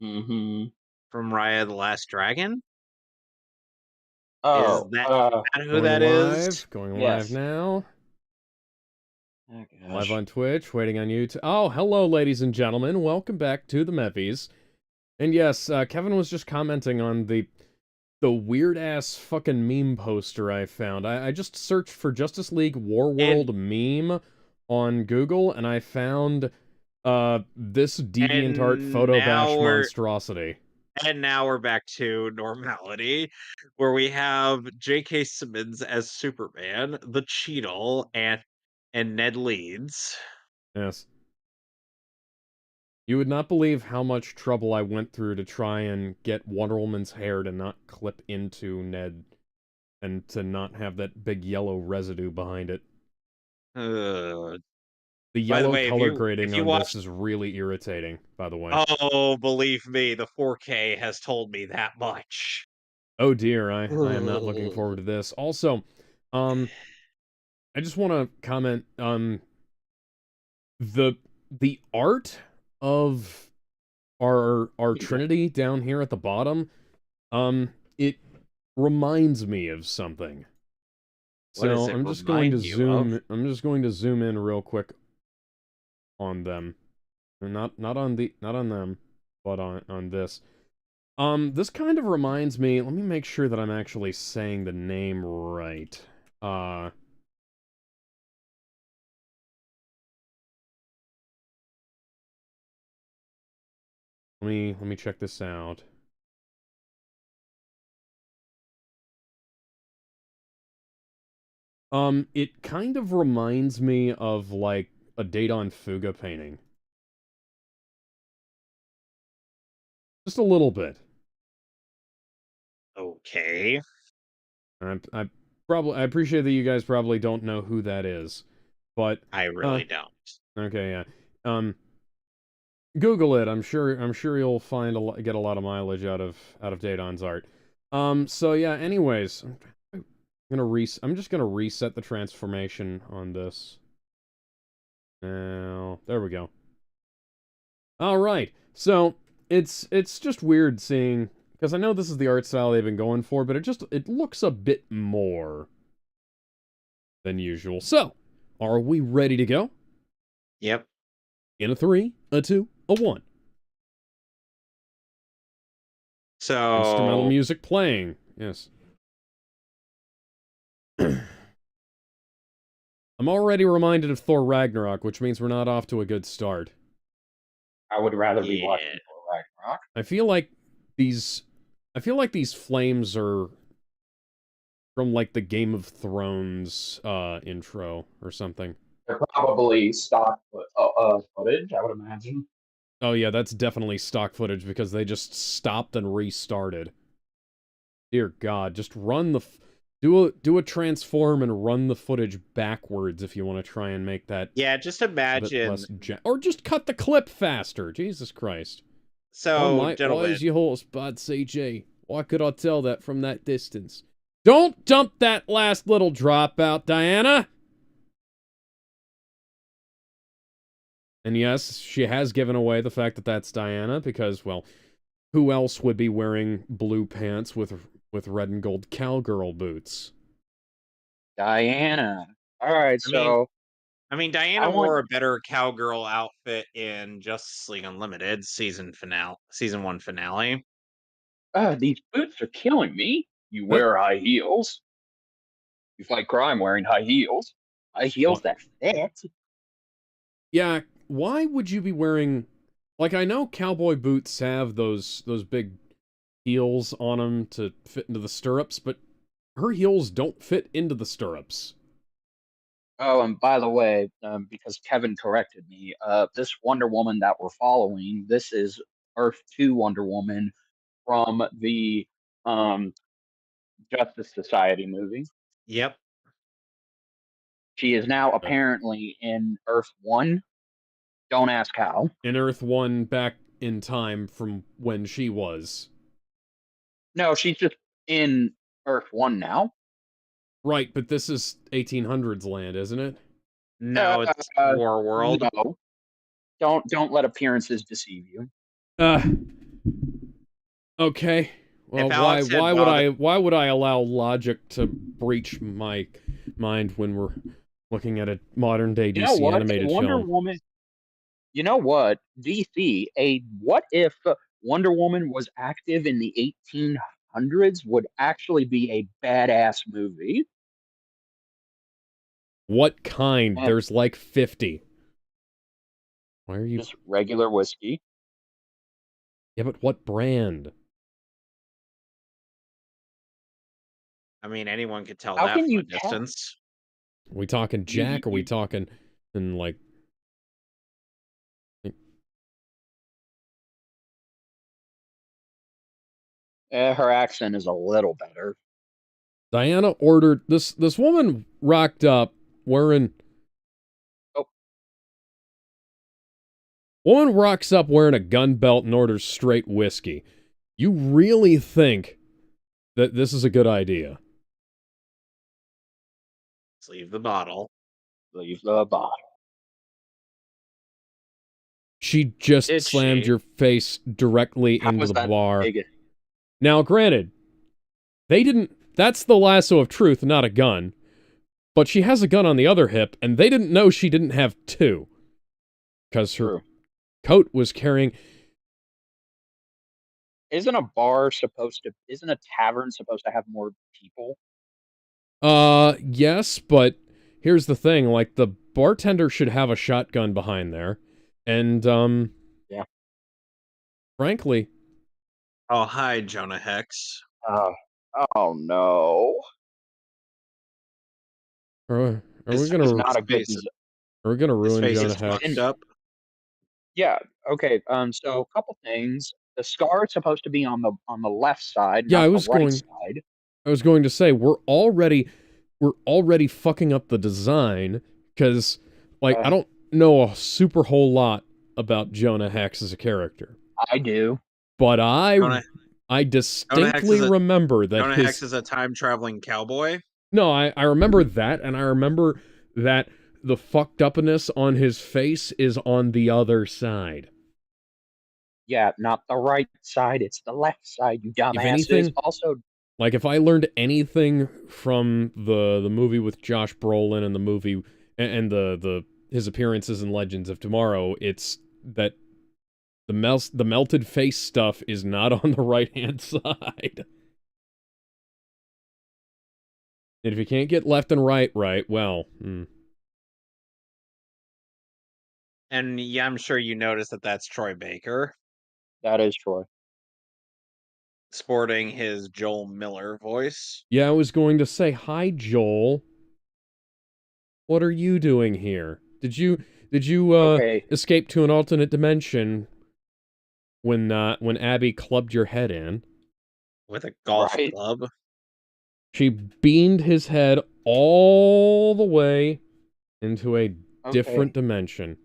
Mm-hmm. from Raya the Last Dragon. Is Oh, that who going that is? live, going live yes. now. Oh Live gosh. on Twitch, waiting on YouTube. Oh, hello, ladies and gentlemen. Welcome back to the Mehvies. And yes, Kevin was just commenting on the weird ass fucking meme poster I found. I just searched for Justice League And Warworld meme on Google, and I found this DeviantArt and photo now bash we're monstrosity. and now we're back to normality, where we have J.K. Simmons as Superman, the Cheadle, and Ned Leeds. Yes. You would not believe how much trouble I went through to try and get Wonder Woman's hair to not clip into Ned and to not have that big yellow residue behind it. Ugh. The By the yellow way, color if grading you on this watch, is really irritating, by the way. oh, believe me, the 4K has told me that much. Oh dear, I am not looking Ugh. forward to this. Also, um, I just want to comment, the the art of our Trinity down here at the bottom, it reminds me of something. What does So it remind you of? I'm just going to zoom in real quick on them. Not on them, but on this. This kind of reminds me, let me make sure that I'm actually saying the name right. Uh let me check this out. It kind of reminds me of like a Date Fuga painting. Just a little bit. Okay, I appreciate that you guys probably don't know who that is. But I uh really don't. okay, yeah. Google it. I'm sure you'll find get a lot of mileage out of Daton's art. So yeah, anyways, I'm just gonna reset the transformation on this. Now, there we go. All right. So, it's just weird seeing because I know this is the art style they've been going for, but it looks a bit more than usual. So, are we ready to go? Yep. In a 3, a 2, a 1. Instrumental So music playing. Yes. I'm already reminded of Thor Ragnarok, which means we're not off to a good start. I would rather be yeah, watching Thor Ragnarok. These I feel like these flames are from like the Game of Thrones intro or something. They're probably stock footage, I would imagine. Oh yeah, that's definitely stock footage because they just stopped and restarted. Dear God, just run the do a transform and run the footage backwards if you want to try and make that yeah. Just a bit imagine. less or just cut the clip faster. Jesus Christ. So, Why gentlemen, is your horse bad CG? Why could I tell that from that distance? Don't dump that last little drop out, Diana! And yes, she has given away the fact that that's Diana, because, well, who else would be wearing blue pants with red and gold cowgirl boots? Diana. All right, I mean, so I Diana want wore a better cowgirl outfit in Justice League Unlimited season one finale. these boots are killing me. You Huh? wear high heels. You fight crime wearing high heels. High heels What? that fit. Yeah, why would you be wearing... Like, I know cowboy boots have those big heels on them to fit into the stirrups, but her heels don't fit into the stirrups. Oh, and by the way, because Kevin corrected me, this Wonder Woman that we're following, this is Earth 2 Wonder Woman from the um, Justice Society movie. Yep. She is now Uh, apparently in Earth 1. Don't ask how. in Earth 1 back in time from when she was. No, she's just in Earth 1 now. Right, but this is 1800s land, isn't it? No, it's Uh, Warworld. no, don't let appearances deceive you. Uh, okay. Well, If Alex had why would I allow logic to breach my mind when we're looking at a modern day You know DC what? animated Wonder film? Woman. You know what? DC. A what if Wonder Woman was active in the 1800s would actually be a badass movie. What kind? And There's like 50. Why are you? just regular whiskey. Yeah, but what brand? I mean, anyone could tell How that can from you a tell? distance. Are we talking You, Jack? Or are we you, talking in like? Her accent is a little better. Diana ordered this woman rocked up wearing Oh, woman rocks up wearing a gun belt and orders straight whiskey. You really think that this is a good idea? Let's leave the bottle. leave the bottle. She just Did slammed she? your face directly How into was the that bar. big? Now, granted, they didn't. That's the lasso of truth, not a gun. But she has a gun on the other hip, and they didn't know she didn't have two. Because her True. coat was carrying. Isn't isn't a tavern supposed to have more people? Yes, but here's the thing. Like, the bartender should have a shotgun behind there. And, Yeah. frankly. Oh, hi, Jonah Hex. Uh, oh no. Are we This is gonna. not a good Face, Are we gonna his ruin face Jonah is fucked Hex? up. Yeah. Okay. So a couple things. The scar is supposed to be on the left side, Yeah, not the right side. I was going to say, we're already fucking up the design, because, like, I Uh, don't know a super whole lot about Jonah Hex as a character. I do. But Jonah, I Jonah Hex distinctly is a remember that Jonah Hex is a time traveling cowboy. No, I remember that, and I remember that the fucked upness on his face is on the other side. Yeah, not the right side. It's the left side, you If dumbasses. anything, Also, like, if I learned anything from the movie with Josh Brolin and the movie and the his appearances in Legends of Tomorrow, it's that the melted face stuff is not on the right hand side. And if you can't get left and right, well, And yeah, I'm sure you noticed that that's Troy Baker that is Troy. sporting his Joel Miller voice. yeah, I was going to say, hi, Joel. What are you doing here? Did you Okay, escape to an alternate dimension when Abby clubbed your head in? With a golf right. club. She beamed his head all the way into a different Okay. dimension.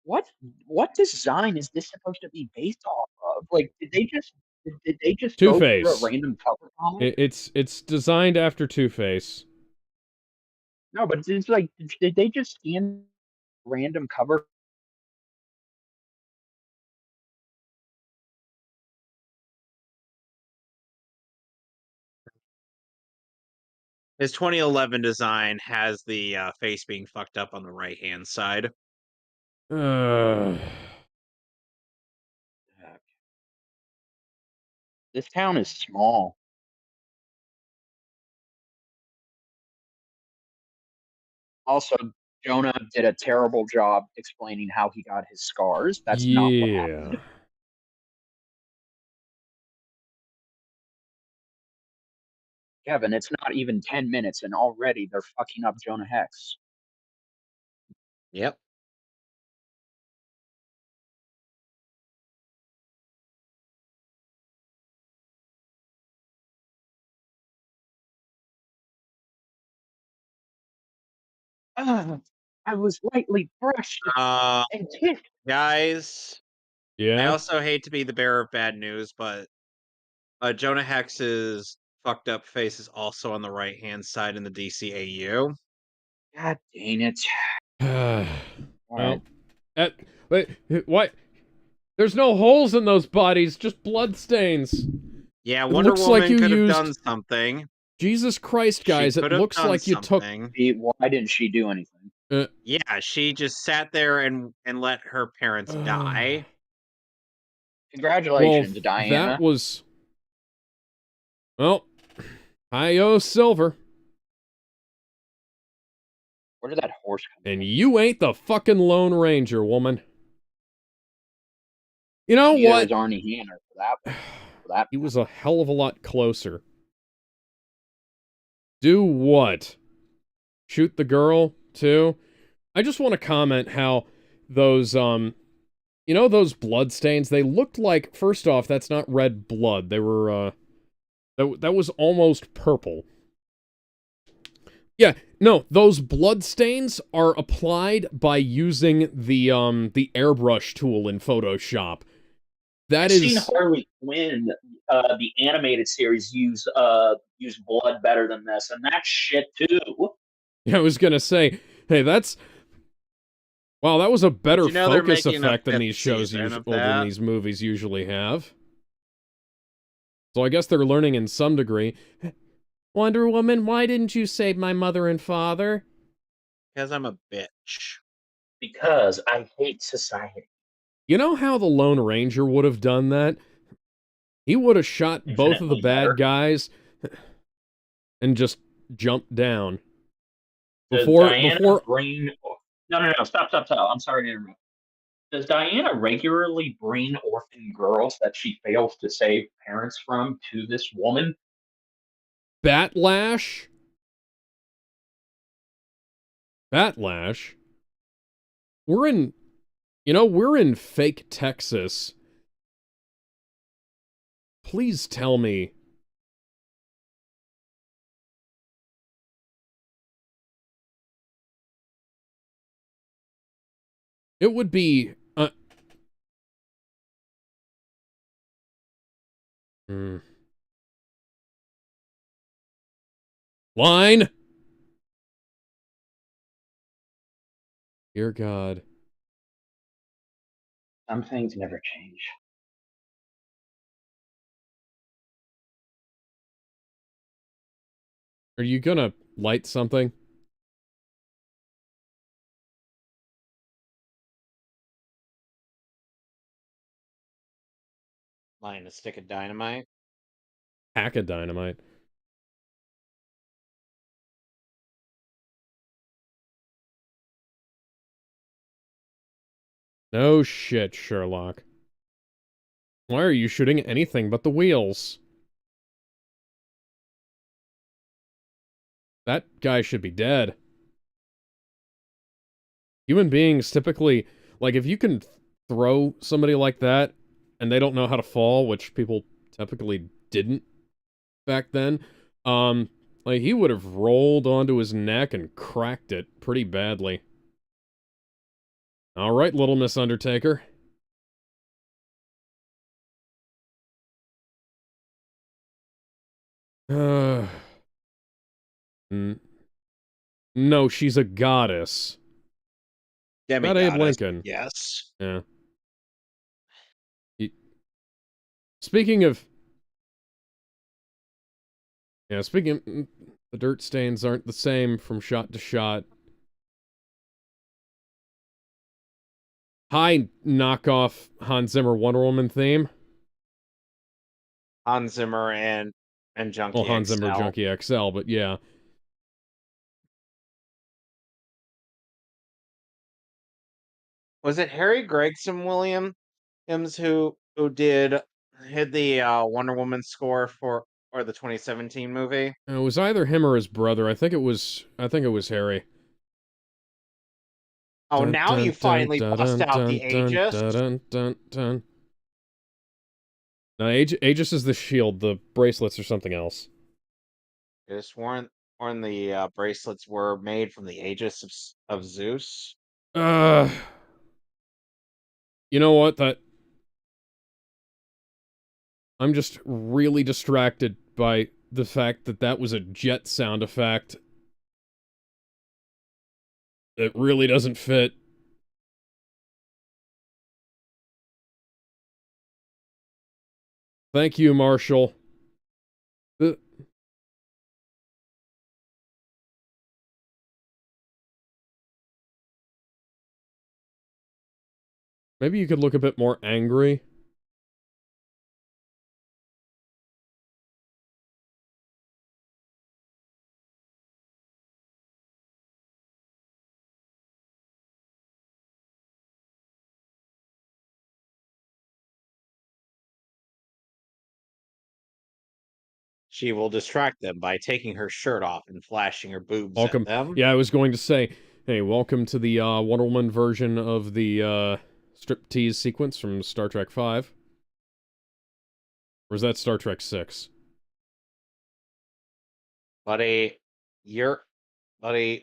What what design is this supposed to be based off of? Like, did they just go through a Two-Face. random cover comic? It's designed after Two-Face. No, but it's like, did they just scan random cover? His 2011 design has the face being fucked up on the right hand side. Uh, This town is small. Also, Jonah did a terrible job explaining how he got his scars. That's not what yeah. happened. Kevin, it's not even 10 minutes and already they're fucking up Jonah Hex. Yep. I was lightly brushed Uh, and kicked. guys, I Yeah? also hate to be the bearer of bad news, but Jonah Hex's fucked up face is also on the right hand side in the DCAU. God dang it. All Well, right. wait, what? There's no holes in those bodies, just blood stains. Yeah, It Wonder looks like Woman you could have used... done something. Jesus Christ, She guys, it could have looks done like you took... something. Why didn't she do anything? Yeah, she just sat there and let her parents die. Well, Congratulations, that Diana. was... Well, I owe Silver. Where did that horse come And from? you ain't the fucking Lone Ranger, woman. You know Neither what? is Arnie Hanner for that one. For that He was a hell of a lot closer. Do what? Shoot the girl, too? I just want to comment how those, you know those blood stains? They looked like, first off, that's not red blood. They were, that was almost purple. Yeah, no, those blood stains are applied by using the airbrush tool in Photoshop. I've seen Harley Quinn, the animated series, use blood better than this, and that's shit too. Yeah, I was gonna say, hey, that's... Wow, that was a better You know they're focus making a effect than fifth these shows season of than that. these movies usually have. So I guess they're learning in some degree. Wonder Woman, why didn't you save my mother and father? Because I'm a bitch. Because I hate society. You know how the Lone Ranger would have done that? He would have shot both of the Infinitely bad better. guys and just jumped down. Does Before Diana bring... No, stop. I'm sorry to interrupt. Does Diana regularly bring orphan girls that she fails to save parents from to this woman? Batlash? Batlash? We're in fake Texas. Please tell me. It would be... Line! Dear God. Some things never change. Are you gonna light something? Lying a stick of dynamite. Pack of dynamite. No shit, Sherlock. Why are you shooting anything but the wheels? That guy should be dead. Human beings typically... Like, if you can throw somebody like that, and they don't know how to fall, which people typically didn't back then, like, he would have rolled onto his neck and cracked it pretty badly. Alright, Little Miss Undertaker. No, she's a goddess. Not Abe Lincoln. Yes. Yeah. Speaking of... Yeah, speaking of... The dirt stains aren't the same from shot to shot. Hi, knockoff Hans Zimmer Wonder Woman theme. Hans Zimmer and Junkie Well, Hans XL. Zimmer Junkie XL, but yeah. Was it Harry Gregson Williams who hid the Wonder Woman score for the 2017 movie? It was either him or his brother. I think it was Harry. Oh, now you finally bust out the Aegis. No, Aegis is the shield. The bracelets are something else. I just sworn the bracelets were made from the Aegis of Zeus. You know what? I'm just really distracted by the fact that that was a jet sound effect. It really doesn't fit. Thank you, Marshall. Maybe you could look a bit more angry. She will distract them by taking her shirt off and flashing her boobs at Welcome. them. Yeah, I was going to say, hey, welcome to the Wonder Woman version of the striptease sequence from Star Trek V. Or is that Star Trek 6? Buddy,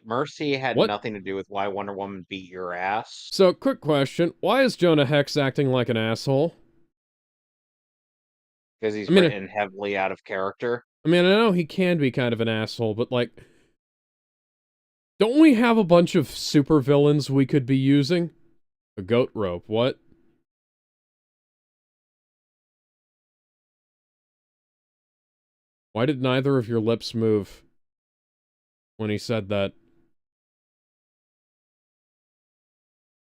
Mercy had What? nothing to do with why Wonder Woman beat your ass. So, quick question. Why is Jonah Hex acting like an asshole? Because he's I mean, written heavily out of character. I know he can be kind of an asshole, but, like, don't we have a bunch of supervillains we could be using? A goat rope, what? Why did neither of your lips move when he said that?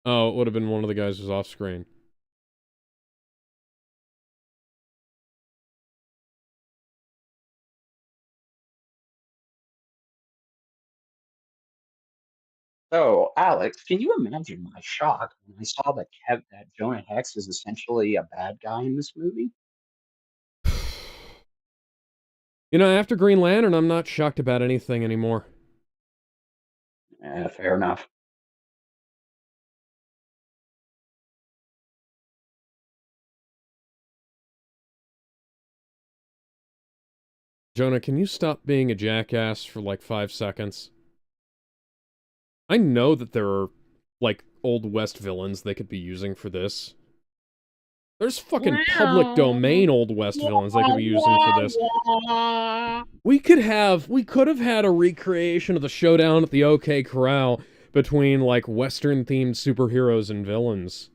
Oh, it would have been one of the guys who's off screen. So, Alex, can you imagine my shock when I saw that Jonah Hex is essentially a bad guy in this movie? You know, after Green Lantern, I'm not shocked about anything anymore. Fair enough. Jonah, can you stop being a jackass for like 5 seconds? I know that there are, like, Old West villains they could be using for this. There's fucking public domain Old West villains they could be using for this. We could have had a recreation of the showdown at the OK Corral between, like, Western-themed superheroes and villains.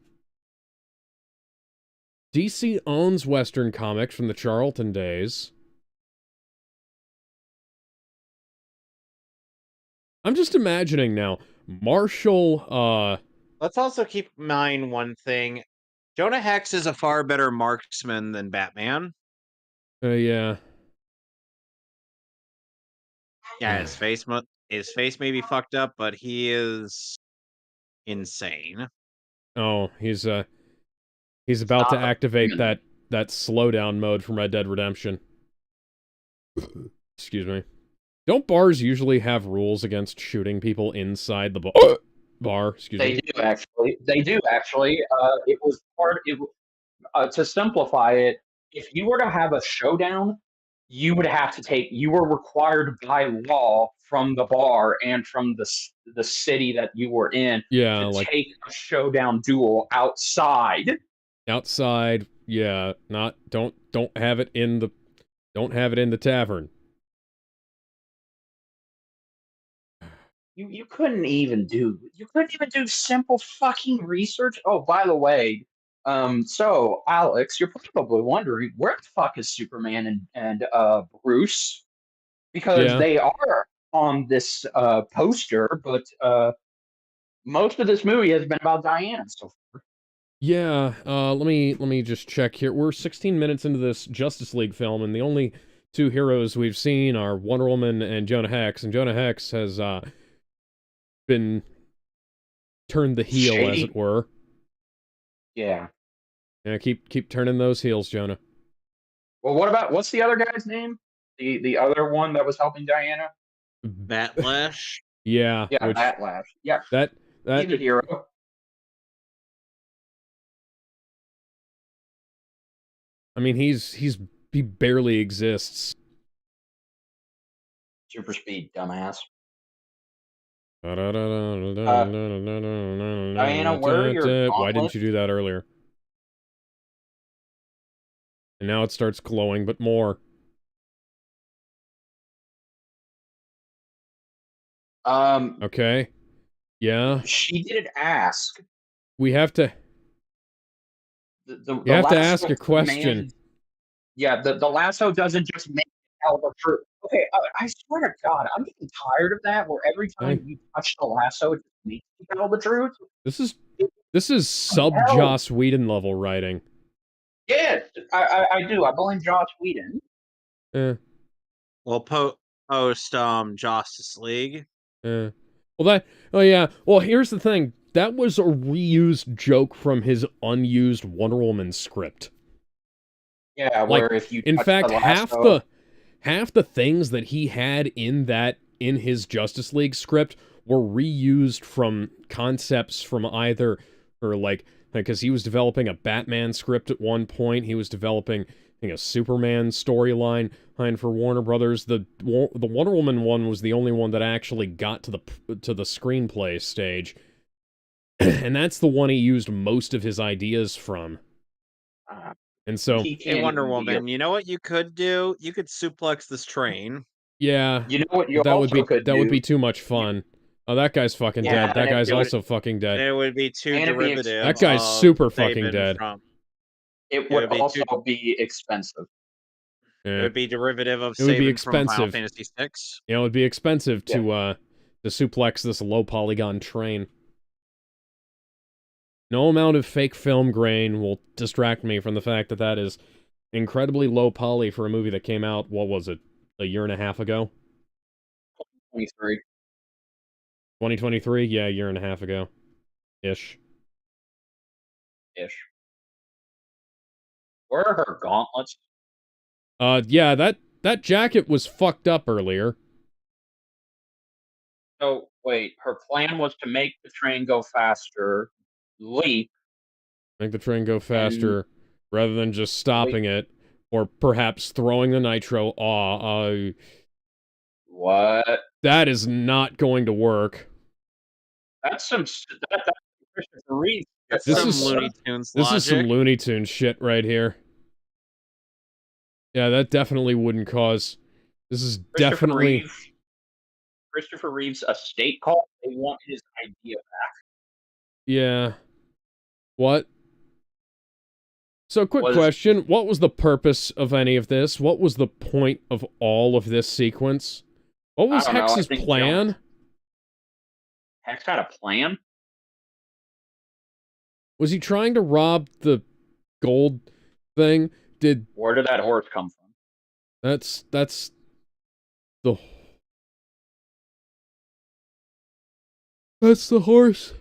DC owns Western comics from the Charlton days. I'm just imagining now, Marshall, Let's also keep in mind one thing. Jonah Hex is a far better marksman than Batman. Yeah. Yeah, his face may be fucked up, but he is insane. Oh, he's about to activate that slowdown mode from Red Dead Redemption. Excuse me. Don't bars usually have rules against shooting people inside the bar? Excuse me. They do actually. They do actually. It was part. To simplify it, if you were to have a showdown, you would have to take. You were required by law from the bar and from the city that you were in Yeah, to like take a showdown duel outside. outside. Yeah, don't have it in the tavern. You couldn't even do simple fucking research. Oh, by the way, so Alex, you're probably wondering where the fuck is Superman and Bruce, because Yeah. they are on this poster, but most of this movie has been about Diana so far. Yeah, let me just check here. We're 16 minutes into this Justice League film, and the only two heroes we've seen are Wonder Woman and Jonah Hex, and Jonah Hex has been turned the heel, Shady. as it were. Yeah. Yeah, keep turning those heels, Jonah. Well, what's the other guy's name? The other one that was helping Diana? Batlash? Yeah, Yeah, which Batlash. Yeah. that He's a hero. I mean, he barely exists. Super speed, dumbass. Diana, where are your why didn't gauntlets? you do that earlier? And now it starts glowing, but more. Okay. Yeah. She didn't ask. We have to. The You have to last ask a question. Yeah, the lasso doesn't just make it tell the truth. Okay, I swear to God, I'm getting tired of that. Where every Okay. time you touch the lasso, it just makes you tell the truth. This is sub Hell, Joss Whedon level writing. yes, I do. I blame Joss Whedon. Eh, Well, post Justice League. eh. Oh yeah. Well, here's the thing. That was a reused joke from his unused Wonder Woman script. Yeah, Like, where if you in touch the fact, lasso, half the things that he had in his Justice League script were reused from concepts from either, or like, because he was developing a Batman script at one point, he was developing a Superman storyline for Warner Brothers. The Wonder Woman one was the only one that actually got to the screenplay stage, and that's the one he used most of his ideas from. uh, And so, he Hey, can't Wonder even be a. Woman, you know what you could do? You could suplex this train. yeah, You know what you but also could that would do? be too much fun. Oh, that guy's fucking Yeah, dead. That and guy's it would also fucking dead. It would be too and derivative That guy's of super fucking saving dead. from. it It would would be also too. be expensive. It Eh. would be derivative of It would be saving from Final expensive. Fantasy VI. You know, it'd be expensive Yeah. to suplex this low polygon train. No amount of fake film grain will distract me from the fact that that is incredibly low poly for a movie that came out, what was it, a year and a half ago? 23 2023? Yeah, a year and a half ago. Ish. ish. Where are her gauntlets? Yeah, that jacket was fucked up earlier. So wait, her plan was to make the train go faster, leap, Make the train go and faster rather than just leap. stopping it, or perhaps throwing the nitro. What? That is not going to work. That's that's Christopher Reeve. That's This some is Looney Tunes this is some logic. Looney Tunes shit right here. Yeah, that definitely wouldn't cause. This is Christopher definitely. Reeve. Christopher Reeve's estate call. They want his idea back. Yeah. What? So, quick Was question. What was the purpose of any of this? What was the point of all of this sequence? What I was don't know. I Hex's think plan? Hex had a plan. Was he trying to rob the gold thing? Where did that horse come from? That's the That's the horse.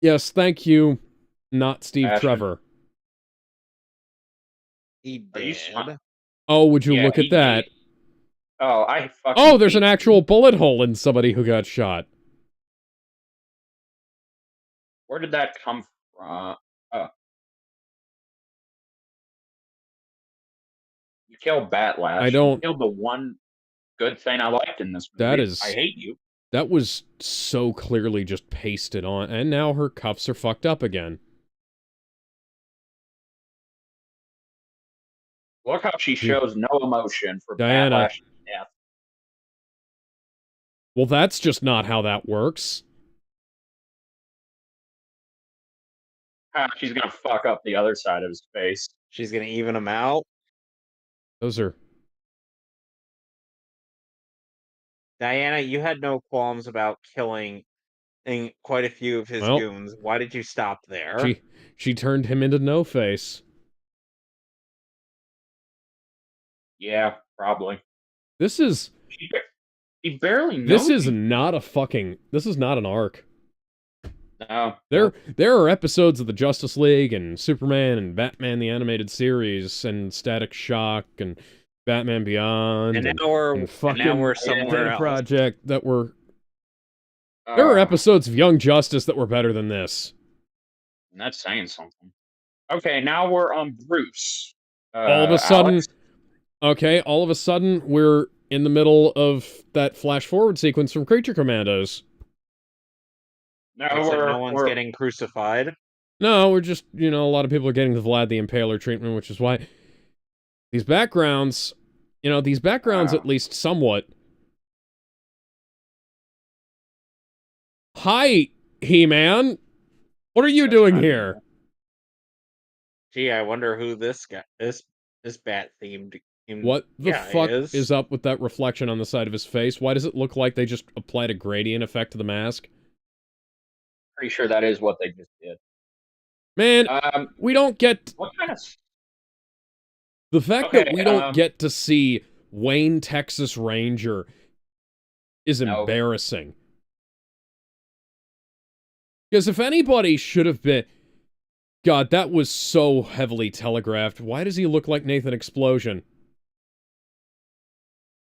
Yes, thank you, not Steve Ashton. Trevor. He Are you did. Oh, would you Yeah, look he at that? did. Oh, I fucking. Oh, there's an hate actual you. bullet hole in somebody who got shot. Where did that come from? Oh, you killed Batlash. I don't. You killed the one good thing I liked in this movie. That is. I hate you. That was so clearly just pasted on, and now her cuffs are fucked up again. Look how she shows no emotion for Diana. Batlash's death. Well, that's just not how that works. She's gonna fuck up the other side of his face. She's gonna even him out. Those are. Diana, you had no qualms about killing quite a few of his goons. Why did you stop there? She turned him into No-Face. Yeah, probably. This is. He barely knows. This is not a fucking. This is not an arc. No. There are episodes of the Justice League and Superman and Batman the Animated Series and Static Shock and Batman Beyond and now we're somewhere else. Project that were. There are episodes of Young Justice that were better than this. That's saying something. Okay, now we're on Bruce. All of a sudden, Alex? okay, all of a sudden we're in the middle of that flash forward sequence from Creature Commandos. No one's getting crucified. No, we're just, a lot of people are getting the Vlad the Impaler treatment, which is why these backgrounds, at least somewhat. Hi, He-Man. What are you doing here? Gee, I wonder who this This bat themed. What the Yeah, fuck is. is up with that reflection on the side of his face? Why does it look like they just applied a gradient effect to the mask? Pretty sure that is what they just did. Man, we don't get... What kind of... The fact that we don't get to see Wayne, Texas Ranger is embarrassing. Because if anybody should have been... God, that was so heavily telegraphed. Why does he look like Nathan Explosion?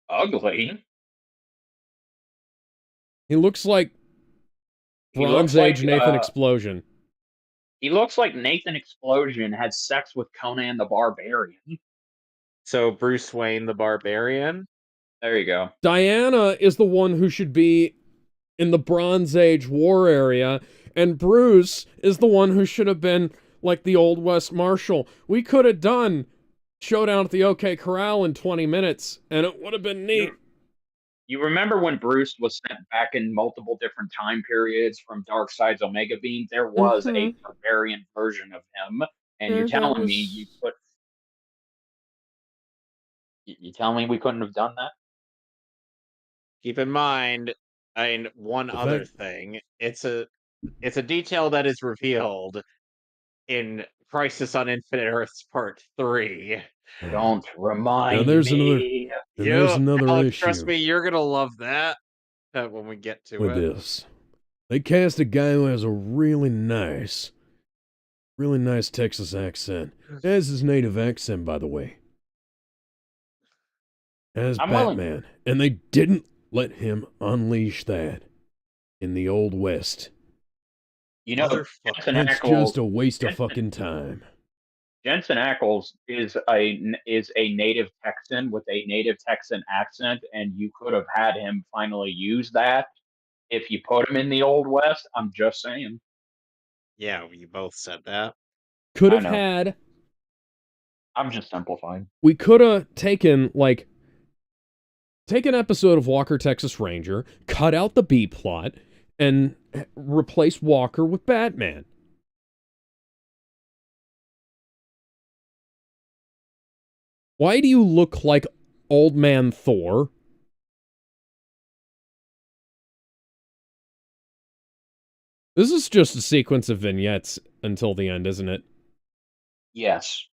Ugly. He looks like Bronze Age Nathan Explosion. He looks like Nathan Explosion had sex with Conan the Barbarian. So Bruce Wayne the Barbarian? There you go. Diana is the one who should be in the Bronze Age war area, and Bruce is the one who should have been like the Old West Marshal. We could have done Showdown at the OK Corral in 20 minutes, and it would have been neat. You remember when Bruce was sent back in multiple different time periods from Darkseid's Omega Beam? There was a barbarian version of him, and you're telling me you put... You telling me we couldn't have done that? Keep in mind, one other thing. It's a detail that is revealed in Crisis on Infinite Earths Part 3. Don't remind me. There's another Alex, issue. trust me, you're gonna love that when we get to with this. They cast a guy who has a really nice Texas accent. As his native accent, by the way. As Batman. And they didn't let him unleash that in the Old West. You know, it's just a waste of fucking time. Jensen Ackles is a native Texan with a native Texan accent, and you could have had him finally use that if you put him in the Old West. I'm just saying. Yeah, you both said that. Could have had... I'm just simplifying. We could have taken, like... Take an episode of Walker, Texas Ranger, cut out the B-plot, and replace Walker with Batman. Why do you look like Old Man Thor? This is just a sequence of vignettes until the end, isn't it? Yes.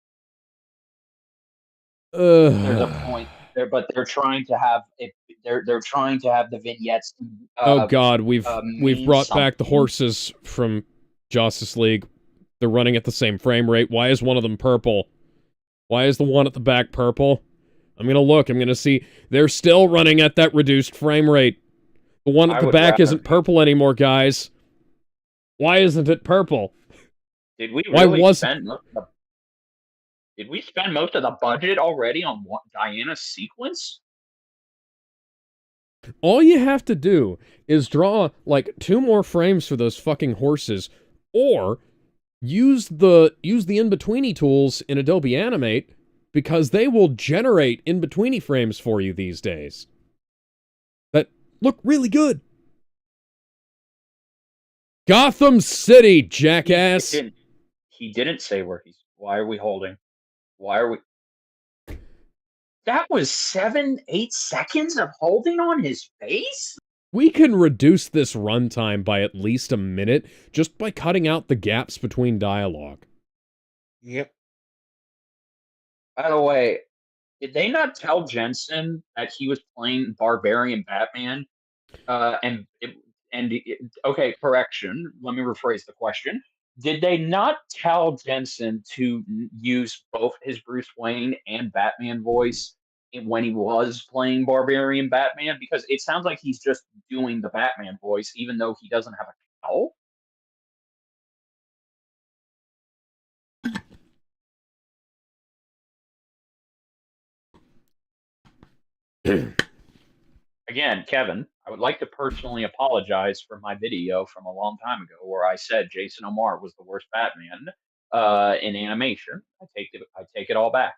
There's a point there, but they're trying to have it. They're trying to have the vignettes. Oh God, we've brought back the horses from Justice League. They're running at the same frame rate. Why is one of them purple? Why is the one at the back purple? I'm gonna look. I'm gonna see. They're still running at that reduced frame rate. The one at the back isn't purple anymore, guys. Why isn't it purple? Did we really spend most of the budget already on Diana's sequence? All you have to do is draw, like, 2 more frames for those fucking horses, or use the in-betweeny tools in Adobe Animate, because they will generate in-betweeny frames for you these days that look really good. Gotham City, jackass! He didn't say where he's... Why are we holding? Why are we... That was 7-8 seconds of holding on his face? We can reduce this runtime by at least a minute just by cutting out the gaps between dialogue. Yep. By the way, did they not tell Jensen that he was playing Barbarian Batman? Okay, correction. Let me rephrase the question. Did they not tell Jensen to use both his Bruce Wayne and Batman voice when he was playing Barbarian Batman? Because it sounds like he's just doing the Batman voice, even though he doesn't have a cowl. Again, Kevin, I would like to personally apologize for my video from a long time ago where I said Jason O'Mara was the worst Batman in animation. I take it all back.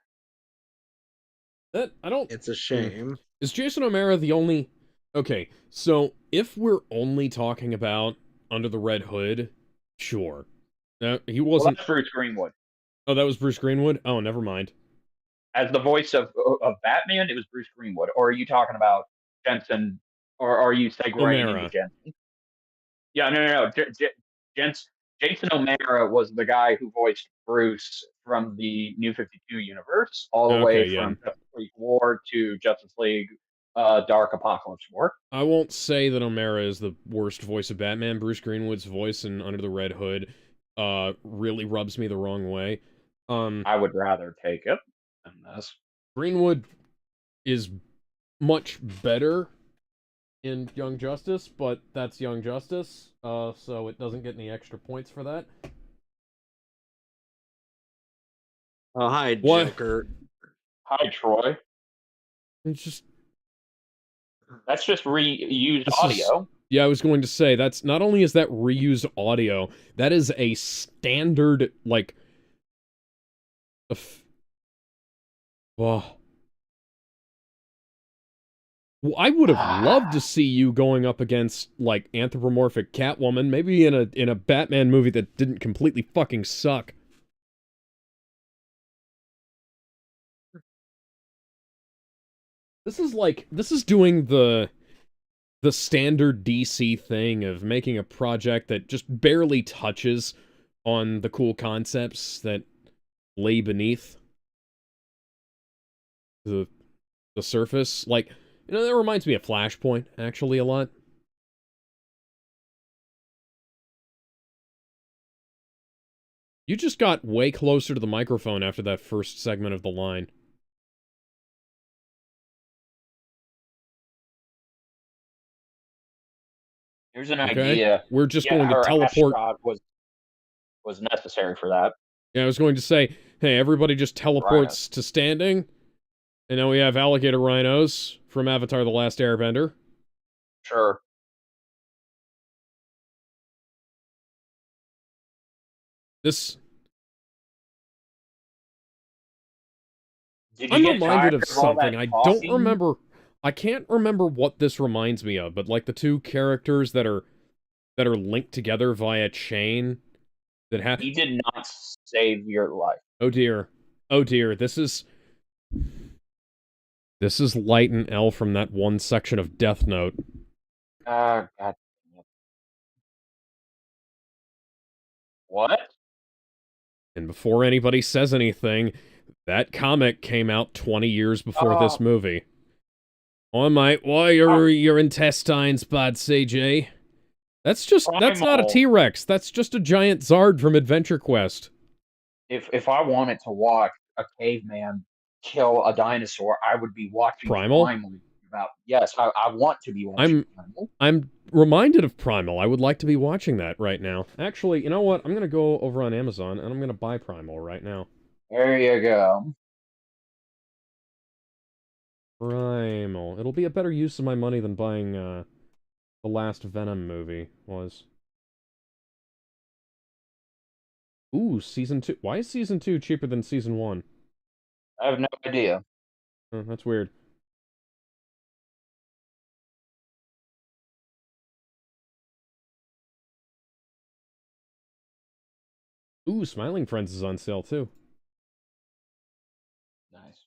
It's a shame. Is Jason O'Mara the only... Okay, so if we're only talking about Under the Red Hood, sure. He wasn't... Well, that's Bruce Greenwood. Oh, that was Bruce Greenwood? Oh, never mind. as the voice of Batman, it was Bruce Greenwood. Or are you talking about Jensen? Or are you segueing into O'Mara. Jensen? Yeah, no. Jason O'Mara was the guy who voiced Bruce from the New 52 universe, all the way Okay, yeah. from Justice League War to Justice League Dark Apocalypse War. I won't say that O'Mara is the worst voice of Batman. Bruce Greenwood's voice in Under the Red Hood really rubs me the wrong way. I would rather take it than this. Greenwood is much better in Young Justice, but that's Young Justice, so it doesn't get any extra points for that. Oh, hi, What? Joker. Hi, Troy. It's just... That's just reused audio. Yeah, I was going to say, that's... Not only is that reused audio, that is a standard, like... Well, I would have loved to see you going up against, like, anthropomorphic Catwoman, maybe in a Batman movie that didn't completely fucking suck. This is doing the standard DC thing of making a project that just barely touches on the cool concepts that lay beneath the surface. Like, you know, that reminds me of Flashpoint, actually, a lot. You just got way closer to the microphone after that first segment of the line. Here's an idea. We're just going to teleport. Was necessary for that. Yeah, I was going to say, hey, everybody just teleports to standing. And now we have alligator rhinos from Avatar: The Last Airbender. Sure. I'm reminded of something. I don't remember. I can't remember what this reminds me of, but like the two characters that are linked together via chain that have... He did not save your life. Oh dear. Oh dear. This is Light and L from that one section of Death Note. God. What? And before anybody says anything, that comic came out 20 years before this movie. Oh, mate, why your intestines bad, CJ? That's not a T-Rex. That's just a giant Zard from Adventure Quest. If I wanted to watch a caveman kill a dinosaur, I would be watching Primal. Yes, I want to be watching Primal. I'm reminded of Primal. I would like to be watching that right now. Actually, you know what? I'm gonna go over on Amazon and I'm gonna buy Primal right now. There you go. Primal. It'll be a better use of my money than buying the last Venom movie was. Ooh, Season 2. Why is Season 2 cheaper than Season 1? I have no idea. Oh, that's weird. Ooh, Smiling Friends is on sale, too. Nice.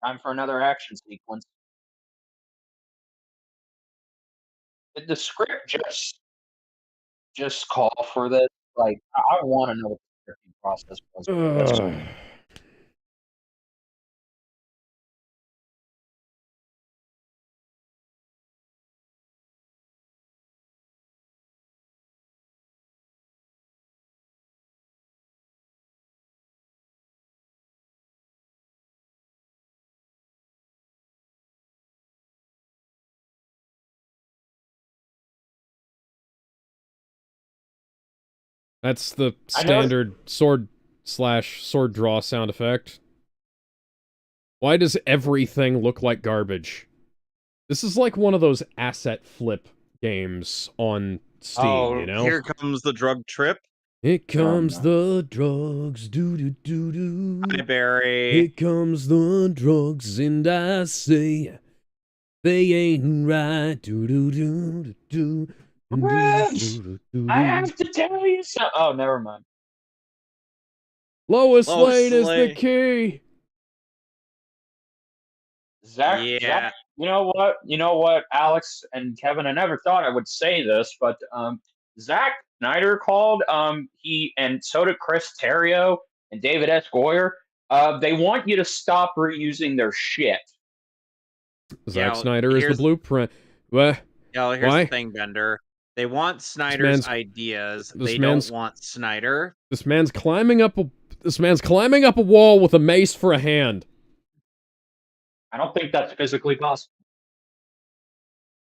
Time for another action sequence. Did the script just call for this? Like, I want to know what the scripting process was. That's the standard sword draw sound effect. Why does everything look like garbage? This is like one of those asset flip games on Steam, you know? Here comes the drug trip. Here comes the drugs, do-do-do-do. Hi, Barry. Here comes the drugs, and I say, they ain't right, do-do-do-do-do. Chris, I have to tell you something. Oh, never mind. Lois Lois Lane is the Lane. key. Zach, Yeah. you know what, Alex and Kevin, I never thought I would say this, but Zack Snyder called, he, and so did Chris Terrio and David S. Goyer. They want you to stop reusing their shit. Zack Snyder is the blueprint. What? Here's Why? the thing, Bender. They want Snyder's ideas. They don't want Snyder. This man's climbing up a wall with a mace for a hand. I don't think that's physically possible.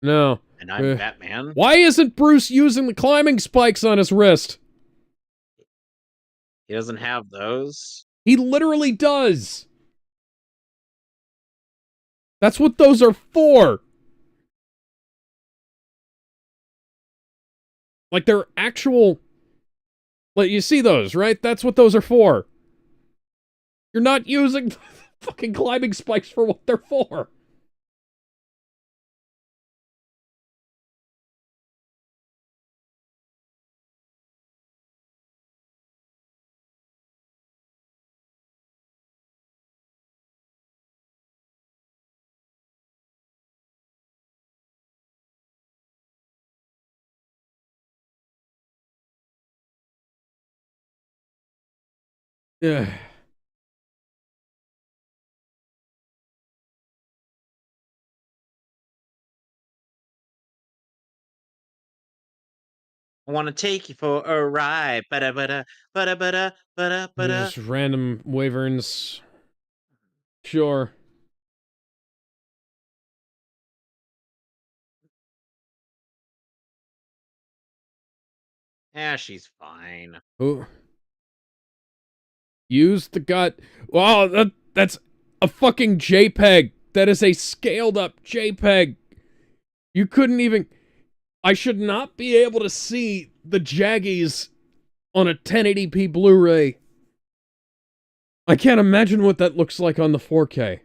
No. And I'm Batman. Why isn't Bruce using the climbing spikes on his wrist? He doesn't have those. He literally does. That's what those are for. Like, they're actual... Like, you see those, right? That's what those are for. You're not using fucking climbing spikes for what they're for. Yeah. I want to take you for a ride. Just random wyverns. Sure. Yeah, she's fine. Who? Use the gut. Wow, that's a fucking JPEG. That is a scaled up JPEG. You couldn't even... I should not be able to see the Jaggies on a 1080p Blu-ray. I can't imagine what that looks like on the 4K.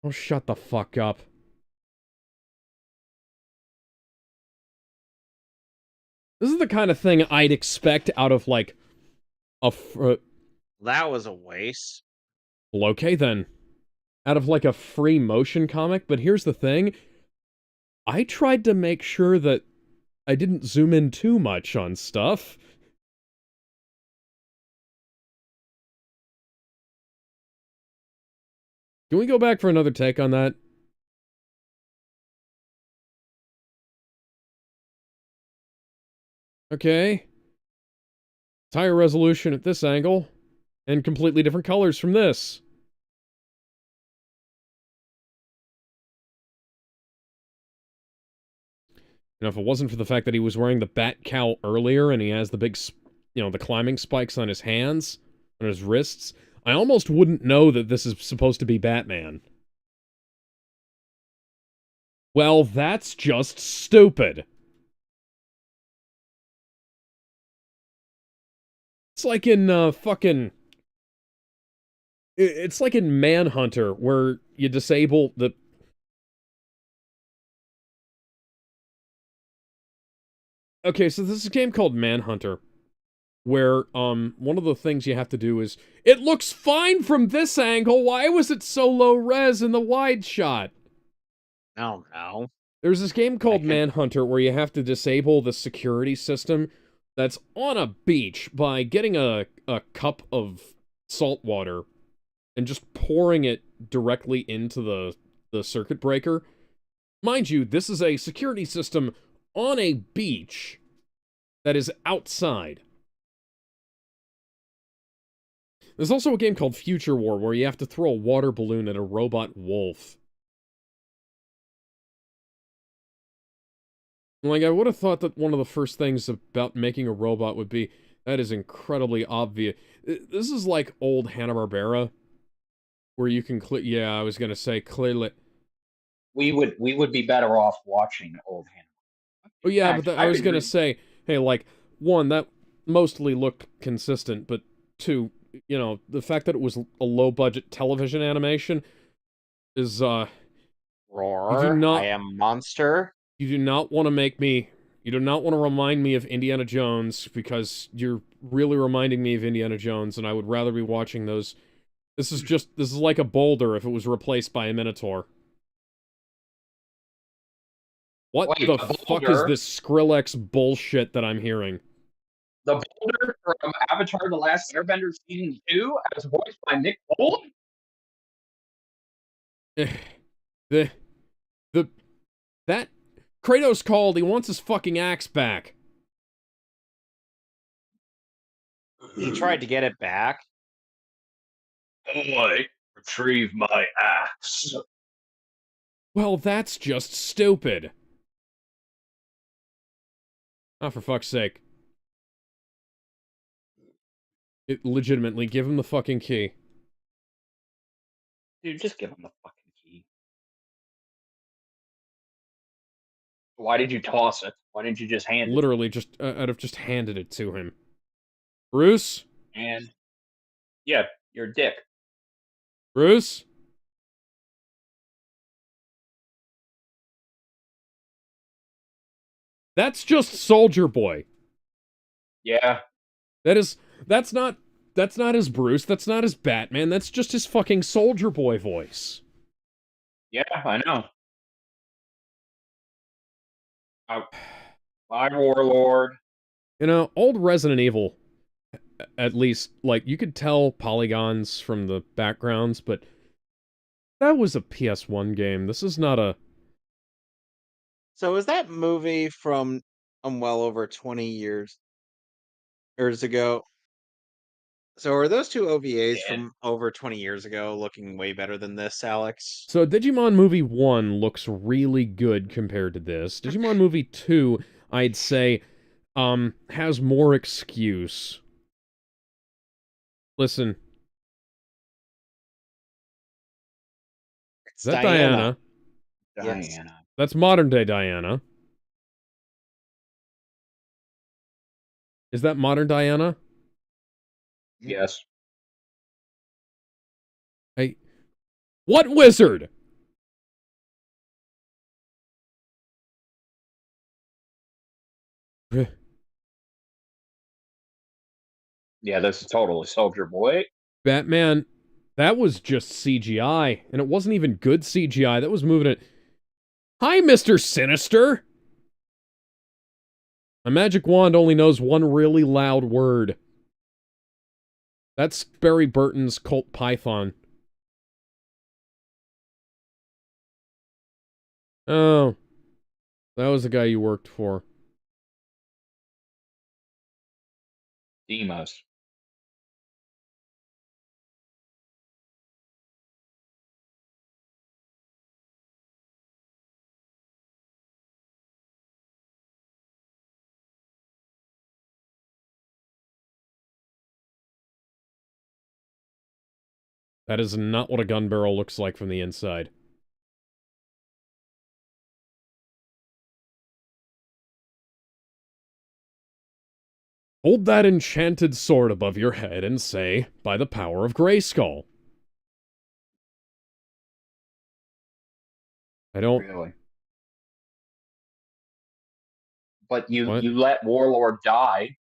Oh, shut the fuck up. This is the kind of thing I'd expect out of, like, that was a waste. Well, okay, then. Out of, like, a free motion comic, but here's the thing. I tried to make sure that I didn't zoom in too much on stuff. Can we go back for another take on that? Okay. It's higher resolution at this angle, and completely different colors from this. You know, if it wasn't for the fact that he was wearing the bat cowl earlier and he has the big, the climbing spikes on his hands, on his wrists, I almost wouldn't know that this is supposed to be Batman. Well, that's just stupid. It's like in, It's like in Manhunter, where you disable the... Okay, so this is a game called Manhunter, where, one of the things you have to do is, it looks fine from this angle, why was it so low res in the wide shot? Oh, no. There's this game called Manhunter where you have to disable the security system that's on a beach by getting a cup of salt water and just pouring it directly into the circuit breaker. Mind you, this is a security system on a beach that is outside. There's also a game called Future War where you have to throw a water balloon at a robot wolf. Like, I would have thought that one of the first things about making a robot would be, that is incredibly obvious. This is like old Hanna-Barbera, where you can yeah, I was gonna say clearly. We would be better off watching old Hanna-Barbera. Oh yeah, but I was gonna say, hey, like, one, that mostly looked consistent, but two, the fact that it was a low-budget television animation is, Roar, I am monster. You do not want to make me... You do not want to remind me of Indiana Jones, because you're really reminding me of Indiana Jones, and I would rather be watching those... This is like a boulder if it was replaced by a Minotaur. What Wait, the the fuck is boulder? this Skrillex bullshit that I'm hearing? The boulder from Avatar: The Last Airbender Season 2, as voiced by Nick Cole? the... That... Kratos called, he wants his fucking axe back. He tried to get it back. Boy, retrieve my axe. Well, that's just stupid. Oh, for fuck's sake. Legitimately, give him the fucking key. Dude, just give him the fucking key. Why did you toss it? Why didn't you just hand Literally, just, I'd have just handed it to him. Bruce? it? And, yeah, you're a dick. Bruce? That's just Soldier Boy. Yeah. That's not his Bruce, that's not his Batman, that's just his fucking Soldier Boy voice. Yeah, I know. My Warlord. You know, old Resident Evil, at least, like, you could tell polygons from the backgrounds, but that was a PS1 game. This is not a... So is that movie from well over 20 years ago? So are those two OVAs from over 20 years ago looking way better than this, Alex? So Digimon Movie 1 looks really good compared to this. Digimon Movie 2, I'd say, has more excuse. Listen. It's Is that Diana? Yes. Diana. That's modern-day Diana. Is that modern Diana? Yes. Hey, what wizard? Yeah, this is totally Soldier Boy. Batman, that was just CGI, and it wasn't even good CGI. That was moving it. Hi, Mr. Sinister! A magic wand only knows one really loud word. That's Barry Burton's Colt Python. Oh. That was the guy you worked for. Demos. That is not what a gun barrel looks like from the inside. Hold that enchanted sword above your head and say, by the power of Grayskull. I don't... Really? But you What? let Warlord die.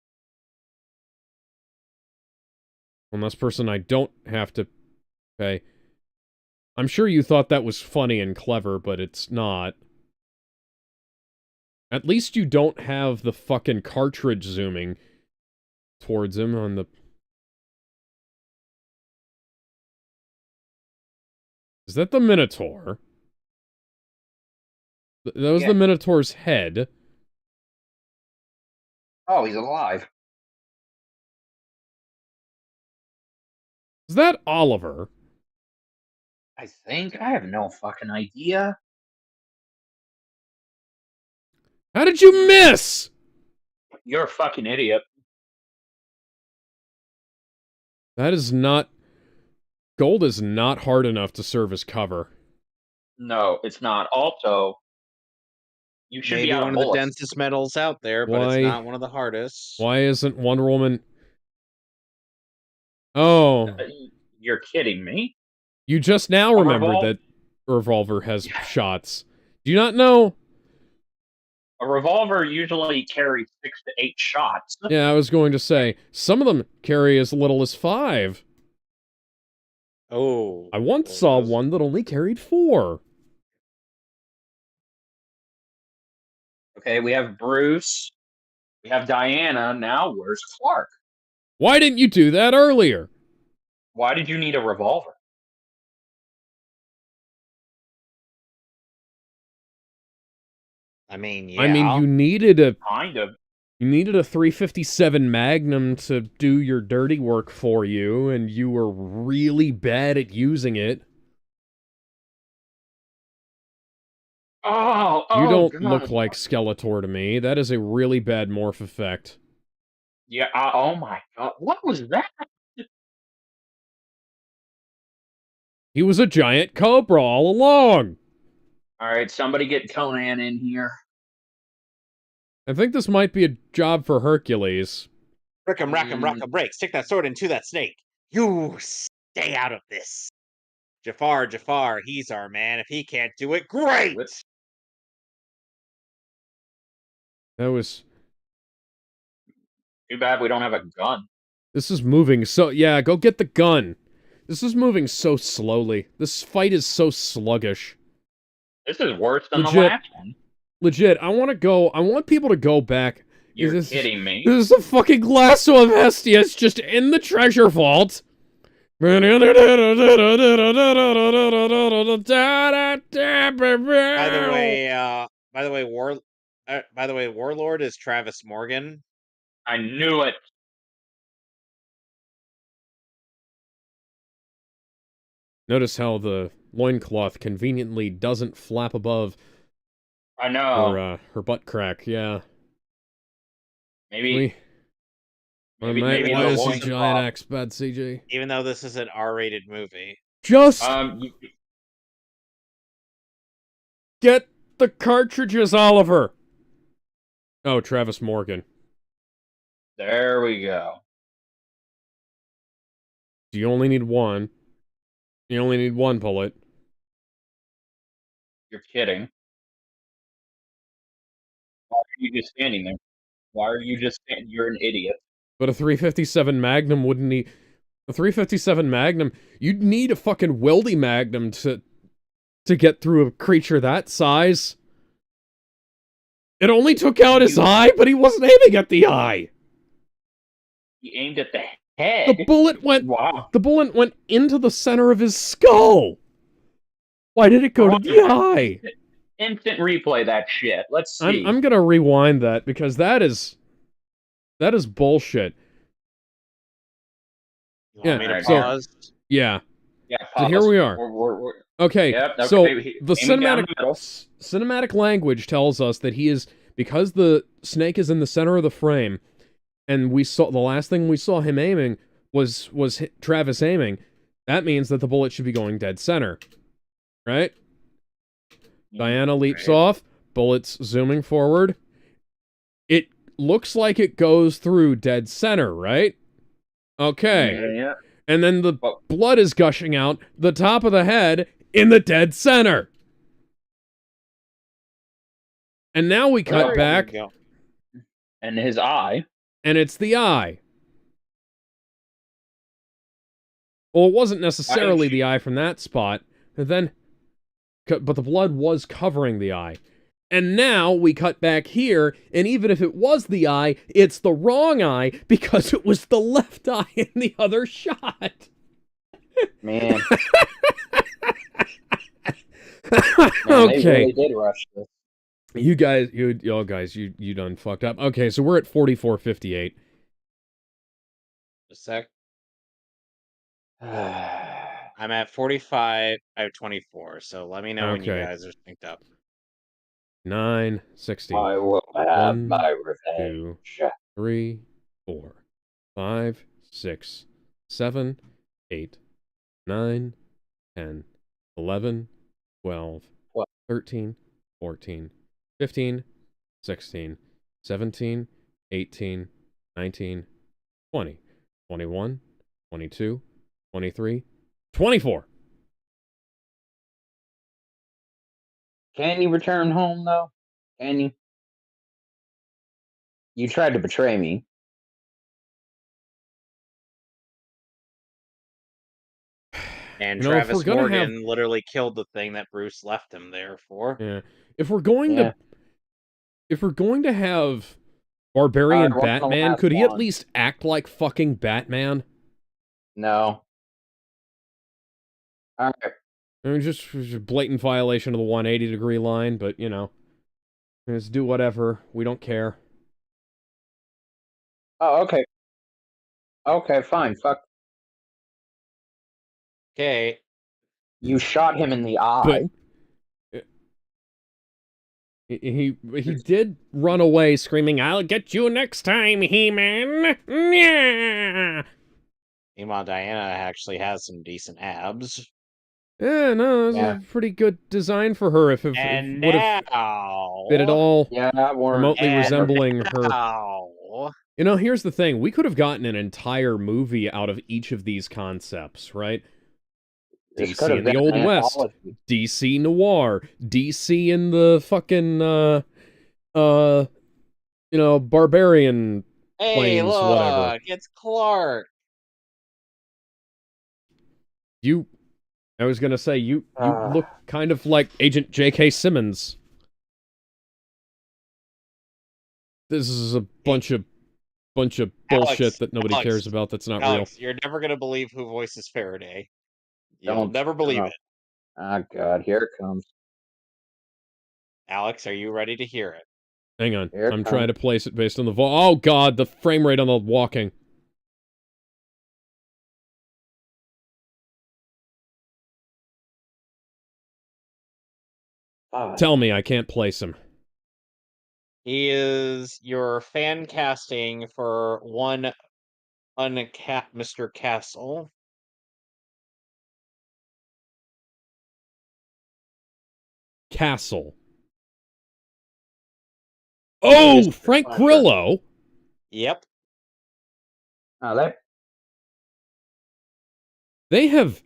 On this person, I don't have to... Okay. I'm sure you thought that was funny and clever, but it's not. At least you don't have the fucking cartridge zooming towards him on the... Is that the Minotaur? That was the Minotaur's head. Oh, he's alive. Is that Oliver? I think. I have no fucking idea. How did you miss? You're a fucking idiot. That is not... Gold is not hard enough to serve as cover. No, it's not. Also, you should Maybe be out one of of the bullets. densest metals out there, but Why- it's not one of the hardest. Why isn't Wonder Woman... Oh. You're kidding me? You just now remembered that... revolver has shots. Do you not know? A revolver usually carries 6 to 8 shots. Yeah, I was going to say, some of them carry as little as 5. Oh. I once saw one that only carried 4. Okay, we have Bruce. We have Diana. Now, where's Clark? Why didn't you do that earlier? Why did you need a revolver? I mean, yeah. I mean, you needed a Kind of. 357 Magnum to do your dirty work for you, and you were really bad at using it. You don't God. look like Skeletor to me. That is a really bad morph effect. Yeah, oh my god. What was that? He was a giant cobra all along! Alright, somebody get Conan in here. I think this might be a job for Hercules. Rickum, rackum, rockum, break. Stick that sword into that snake. You stay out of this. Jafar, he's our man. If he can't do it, great! That was... Too bad we don't have a gun. This is moving so... Yeah, go get the gun. This is moving so slowly. This fight is so sluggish. This is worse than Legit. the last one. Legit, I want people to go back. You're kidding me. This is a fucking lasso of Hestius just in the treasure vault. By the way, Warlord is Travis Morgan. I knew it. Notice how the loincloth conveniently doesn't flap above I know. her butt crack, yeah. Maybe Why the is he loincloth- giant axe bad CG? Even though this is an R-rated movie. Just you- get the cartridges, Oliver! Oh, Travis Morgan. There we go. You only need one. You only need one bullet. You're kidding. Why are you just standing there? Why are you just standing? You're an idiot. But a 357 Magnum wouldn't need... A 357 Magnum... You'd need a fucking weldy Magnum to get through a creature that size. It only took out his eye, but he wasn't aiming at the eye! He aimed at the head. The bullet went... Wow. The bullet went into the center of his skull! Why did it go to the eye? Instant replay that shit. Let's see. I'm gonna rewind that, because that is bullshit. You Yeah, want me to so- pause? Yeah. Yeah, So here we are. We're Okay, Yep, okay, so he- the aiming down the middle. cinematic language tells us that he is, because the snake is in the center of the frame, and we saw, the last thing we saw him aiming was Travis aiming, that means that the bullet should be going dead center. Right? Diana leaps off, bullets zooming forward. It looks like it goes through dead center, right? Okay. Yeah. And then the blood is gushing out the top of the head in the dead center. And now we cut There back, you go. And his eye. and it's the eye. Well, it wasn't necessarily the eye from that spot, but the blood was covering the eye. And now we cut back here, and even if it was the eye, it's the wrong eye because it was the left eye in the other shot. Man. Okay. They really did rush this. Y'all guys, you done fucked up. Okay, so we're at 44:58. A sec. I'm at 45. I have 24. So let me know when you Okay. guys are synced up. 9:60. I will have 1, my revenge. 2, 3, 4, 5, 6, 7, 8, 9, 10, 11, 12, What? 13, 14, 15, 16, 17, 18, 19, 20, 21, 22, 23, 24. Can you return home though? Can you? You tried to betray me. And You know, if we're Travis gonna have, Morgan literally killed the thing that Bruce left him there for. yeah, if we're going Yeah. to, if we're going to have All Barbarian right, what's the Batman, last could he at one? least act like fucking Batman? No. All right. I mean, just a blatant violation of the 180-degree line, but, you know, just do whatever. We don't care. Oh, okay. Okay, fine. Fuck. Okay. You shot him in the But eye. he did run away screaming, "I'll get you next time, He-Man!" Yeah! Meanwhile, Diana actually has some decent abs. Yeah, no, it was Yeah. a pretty good design for her if And would have now... been at all Yeah, that weren't. remotely resembling her. Now... You know, here's the thing. We could have gotten an entire movie out of each of these concepts, right? This could DC have in the been Old an West, anthology. DC Noir, DC in the fucking, you know, barbarian Hey, planes, look! whatever. It's Clark! I was gonna say, you look kind of like Agent J.K. Simmons. This is a bunch of bullshit Alex, that nobody cares about that's not Alex, real. you're never gonna believe who voices Faraday. You'll Don't. never believe it. Oh, God. Here it comes. Alex, are you ready to hear it? Hang on. Here it I'm comes. trying to place it based on the oh god, the frame rate on the walking. Tell me I can't place him. He is your fan casting for one uncapped Mr. Castle. Castle. Oh, Frank Grillo. Yep. Oh, They have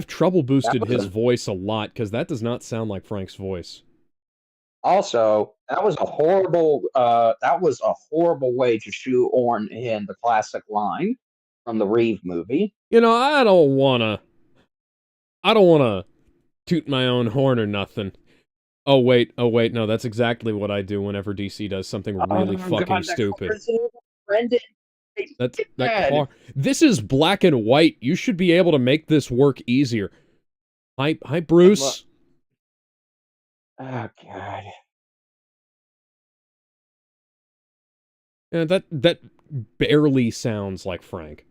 trouble boosted his voice a lot because that does not sound like Frank's voice. Also, that was a horrible way to shoehorn in the classic line from the Reeve movie. You know, I don't wanna toot my own horn or nothing. Oh wait, no, that's exactly what I do whenever DC does something really fucking stupid. That car. This is black and white. You should be able to make this work easier. Hi, Bruce. Oh God. Yeah, that barely sounds like Frank.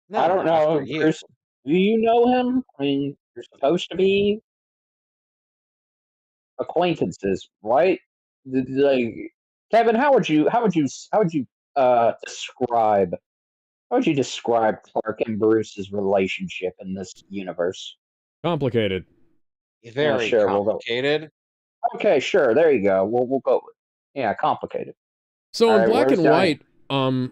No, I don't know. Bruce, do you know him? I mean, you're supposed to be acquaintances, right? Like, Kevin, how would you describe Clark and Bruce's relationship in this universe? Complicated. Very sure, complicated. Okay, sure. There you go. We'll go with complicated. So All in right, black where's and Diane? white,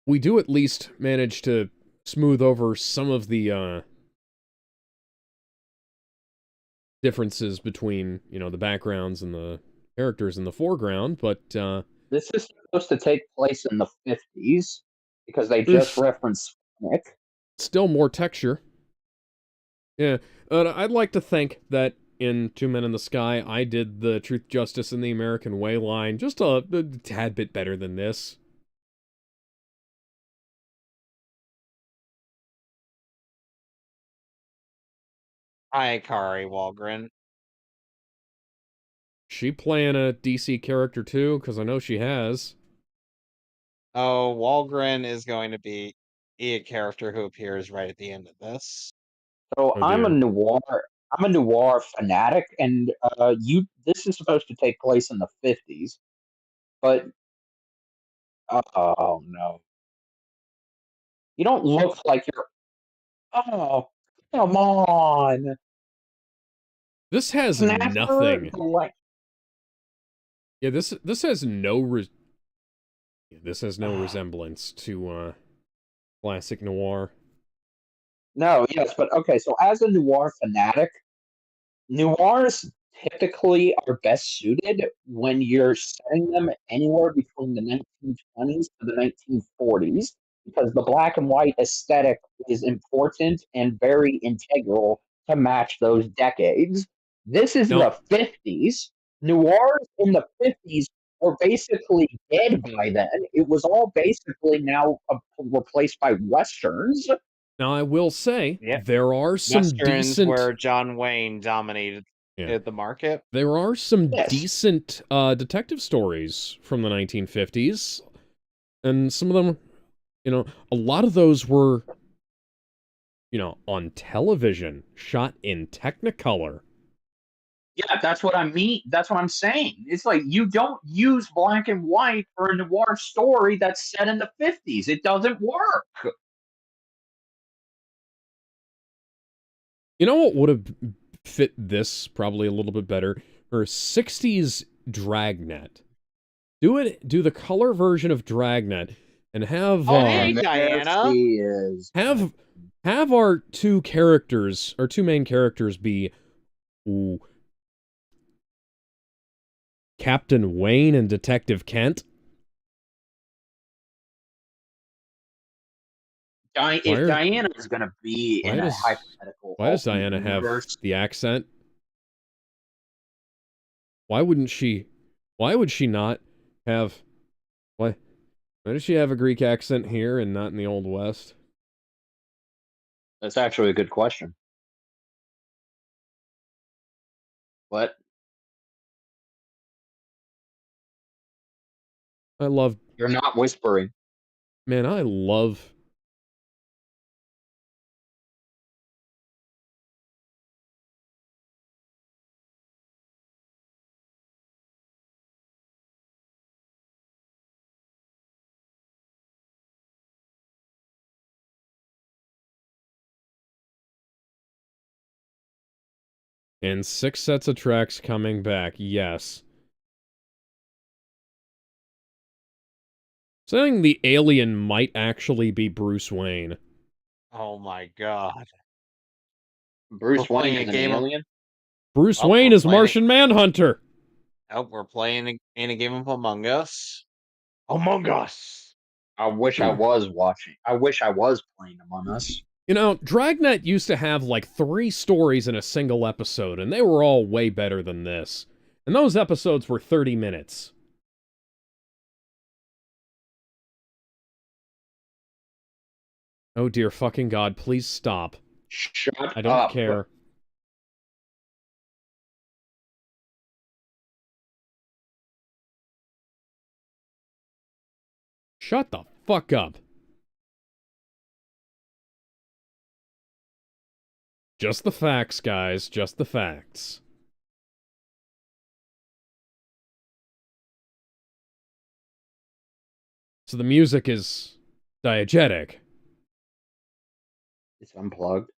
we do at least manage to smooth over some of the differences between, you know, the backgrounds and the characters in the foreground, but This is supposed to take place in the 50s because they just referenced Nick. Still more texture. Yeah, I'd like to think that in Two Men in the Sky, I did the Truth, Justice, and the American Way line just a tad bit better than this. Hi, Kari Walgren. She playing a DC character too? Because I know she has. Oh, Walgren is going to be a character who appears right at the end of this. So Oh, I'm a dear. noir fanatic, and this is supposed to take place in the 50s, but oh no, you don't look like you're. Oh, come on, This has Snapper, nothing. like, Yeah, this has no this has no resemblance to classic noir. No, yes, but okay. So as a noir fanatic, noirs typically are best suited when you're setting them anywhere between the 1920s to the 1940s because the black and white aesthetic is important and very integral to match those decades. This is No, the 50s. Noirs in the 50s were basically dead by then. It was all basically now replaced by westerns. now I will say Yeah. there are some Westerns decent. where John Wayne dominated Yeah. the market. There are some Yes. decent detective stories from the 1950s, and some of them, a lot of those were, on television, shot in Technicolor. Yeah, that's what I mean. That's what I'm saying. It's like you don't use black and white for a noir story that's set in the 50s. It doesn't work. You know what would have fit this probably a little bit better? Or 60s Dragnet. Do the color version of Dragnet and have Oh, hey, Diana. She is. have our two main characters be Captain Wayne and Detective Kent. If Diana is going to be in a hypothetical, why does Diana universe, have the accent? Why would she not have? Why does she have a Greek accent here and not in the Old West? That's actually a good question. What? You're not whispering. Man, I love. And 6 sets of tracks coming back, yes. Saying the alien might actually be Bruce Wayne. Oh my god. Bruce Wayne is an alien? Bruce Wayne is Martian Manhunter! Oh, we're playing in a game of Among Us. Among Us! I wish I was watching. I wish I was playing Among Us. Dragnet used to have like 3 stories in a single episode, and they were all way better than this. And those episodes were 30 minutes. Oh dear fucking god, please stop. Shut up. I don't care. Shut the fuck up. Just the facts, guys. Just the facts. So the music is diegetic. It's unplugged.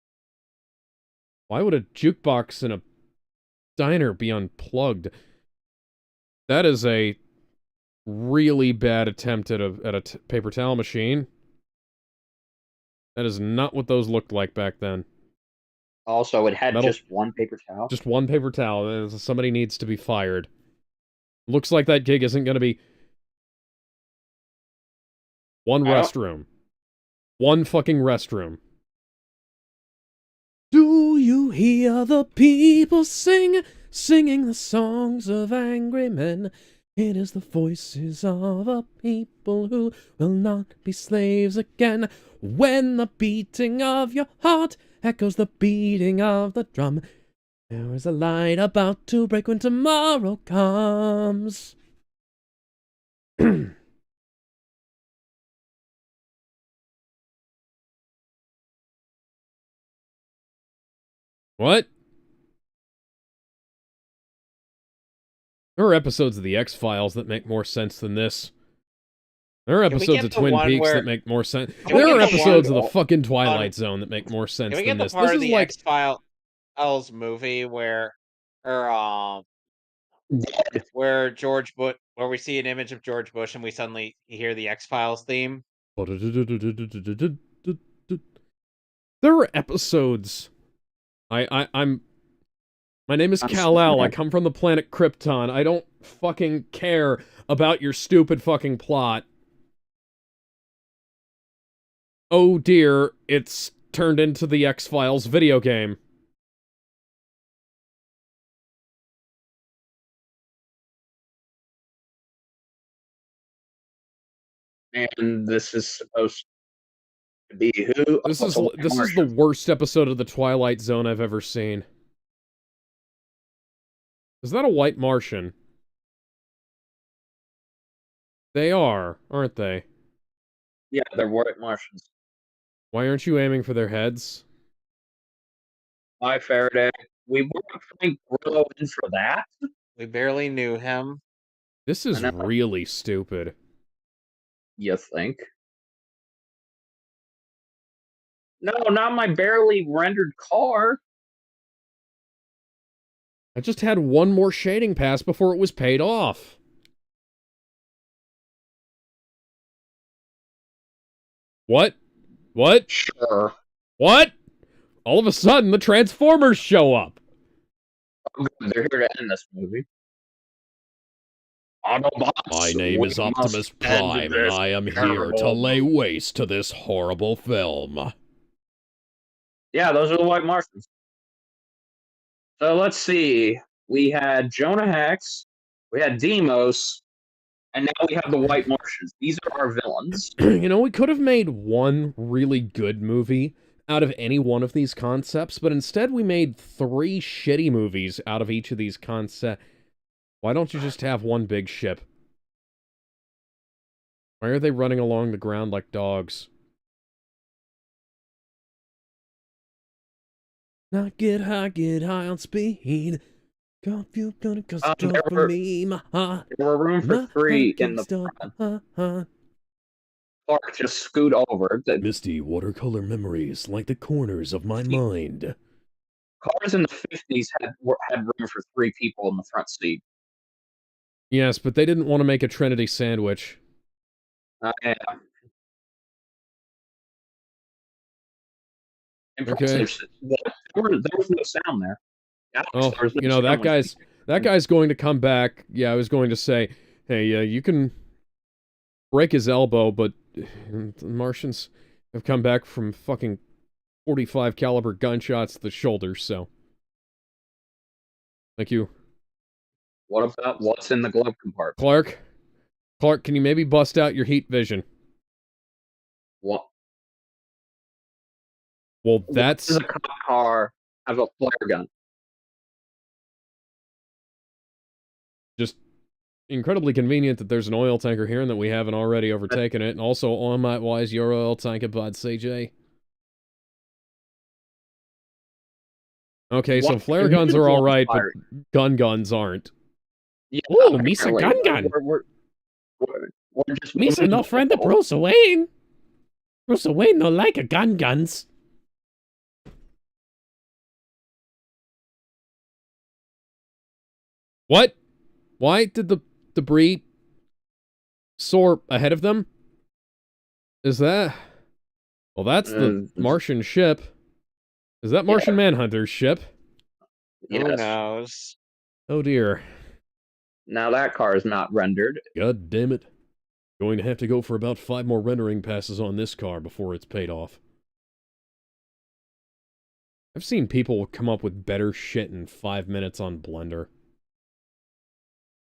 Why would a jukebox in a diner be unplugged? That is a really bad attempt at a paper towel machine. That is not what those looked like back then. Also, it had just one paper towel. Just one paper towel. Somebody needs to be fired. Looks like that gig isn't going to be... One restroom. One fucking restroom. Do you hear the people singing the songs of angry men? It is the voices of a people who will not be slaves again. When the beating of your heart echoes the beating of the drum, there is a light about to break when tomorrow comes. What? There are episodes of The X-Files that make more sense than this. There are episodes of Twin Peaks that make more sense. There are episodes of the fucking Twilight Zone that make more sense than this. Can we get the part of the X-Files movie where George Bush, where we see an image of George Bush and we suddenly hear the X-Files theme? There are episodes. I'm. My name is I'm Kal-El. I sorry. come from the planet Krypton. I don't fucking care about your stupid fucking plot. Oh dear, it's turned into the X-Files video game. And this is supposed to be who? This Oh, is it's a White this is the Martian. worst episode of the Twilight Zone I've ever seen. Is that a white Martian? They are, aren't they? Yeah, they're White Martians. Why aren't you aiming for their heads? Hi, Faraday. We weren't putting Grillo in for that. We barely knew him. This I is know. really stupid. You think? No, not my barely rendered car. I just had one more shading pass before it was paid off. What? What? Sure. What? All of a sudden, the Transformers show up. Oh, good. They're here to end this movie. Autobots. My name we is Optimus must end Prime, and this I am here terrible to lay movie. waste to this horrible film. Yeah, those are the White Martians. So let's see. We had Jonah Hex, we had Demos, and now we have the White Martians. These are our villains. You know, we could have made one really good movie out of any one of these concepts, but instead we made 3 shitty movies out of each of these concepts. Why don't you just have one big ship? Why are they running along the ground like dogs? Not get high on speed. Confused, gonna cause trouble for me. There were room for 3 in the front. Clark, just scoot over. The Misty watercolor memories like the corners of my mind. cars in the 50s had room for 3 people in the front seat. Yes, but they didn't want to make a Trinity sandwich. Yeah. Impressive. Okay. There was no sound there. Oh, you know, that guy's going to come back. Yeah, I was going to say, hey, you can break his elbow, but the Martians have come back from fucking 45 caliber gunshots to the shoulder, so. Thank you. What about what's in the glove compartment? Clark, can you maybe bust out your heat vision? What? Well, that's... Does a cop car have a flare gun? Just incredibly convenient that there's an oil tanker here and that we haven't already overtaken it. And also, on my wise, your oil tanker, bud, CJ. Okay, so flare guns are alright, but guns aren't. Yeah, ooh, Misa gun. We're just Misa no friend of Bruce Wayne. Bruce Wayne no like a guns. What? Why did the debris soar ahead of them? Is that... Well, that's the Martian ship. Is that Martian Manhunter's ship? Yes. Who knows? Oh dear. Now that car is not rendered. God damn it. Going to have to go for about 5 more rendering passes on this car before it's paid off. I've seen people come up with better shit in 5 minutes on Blender.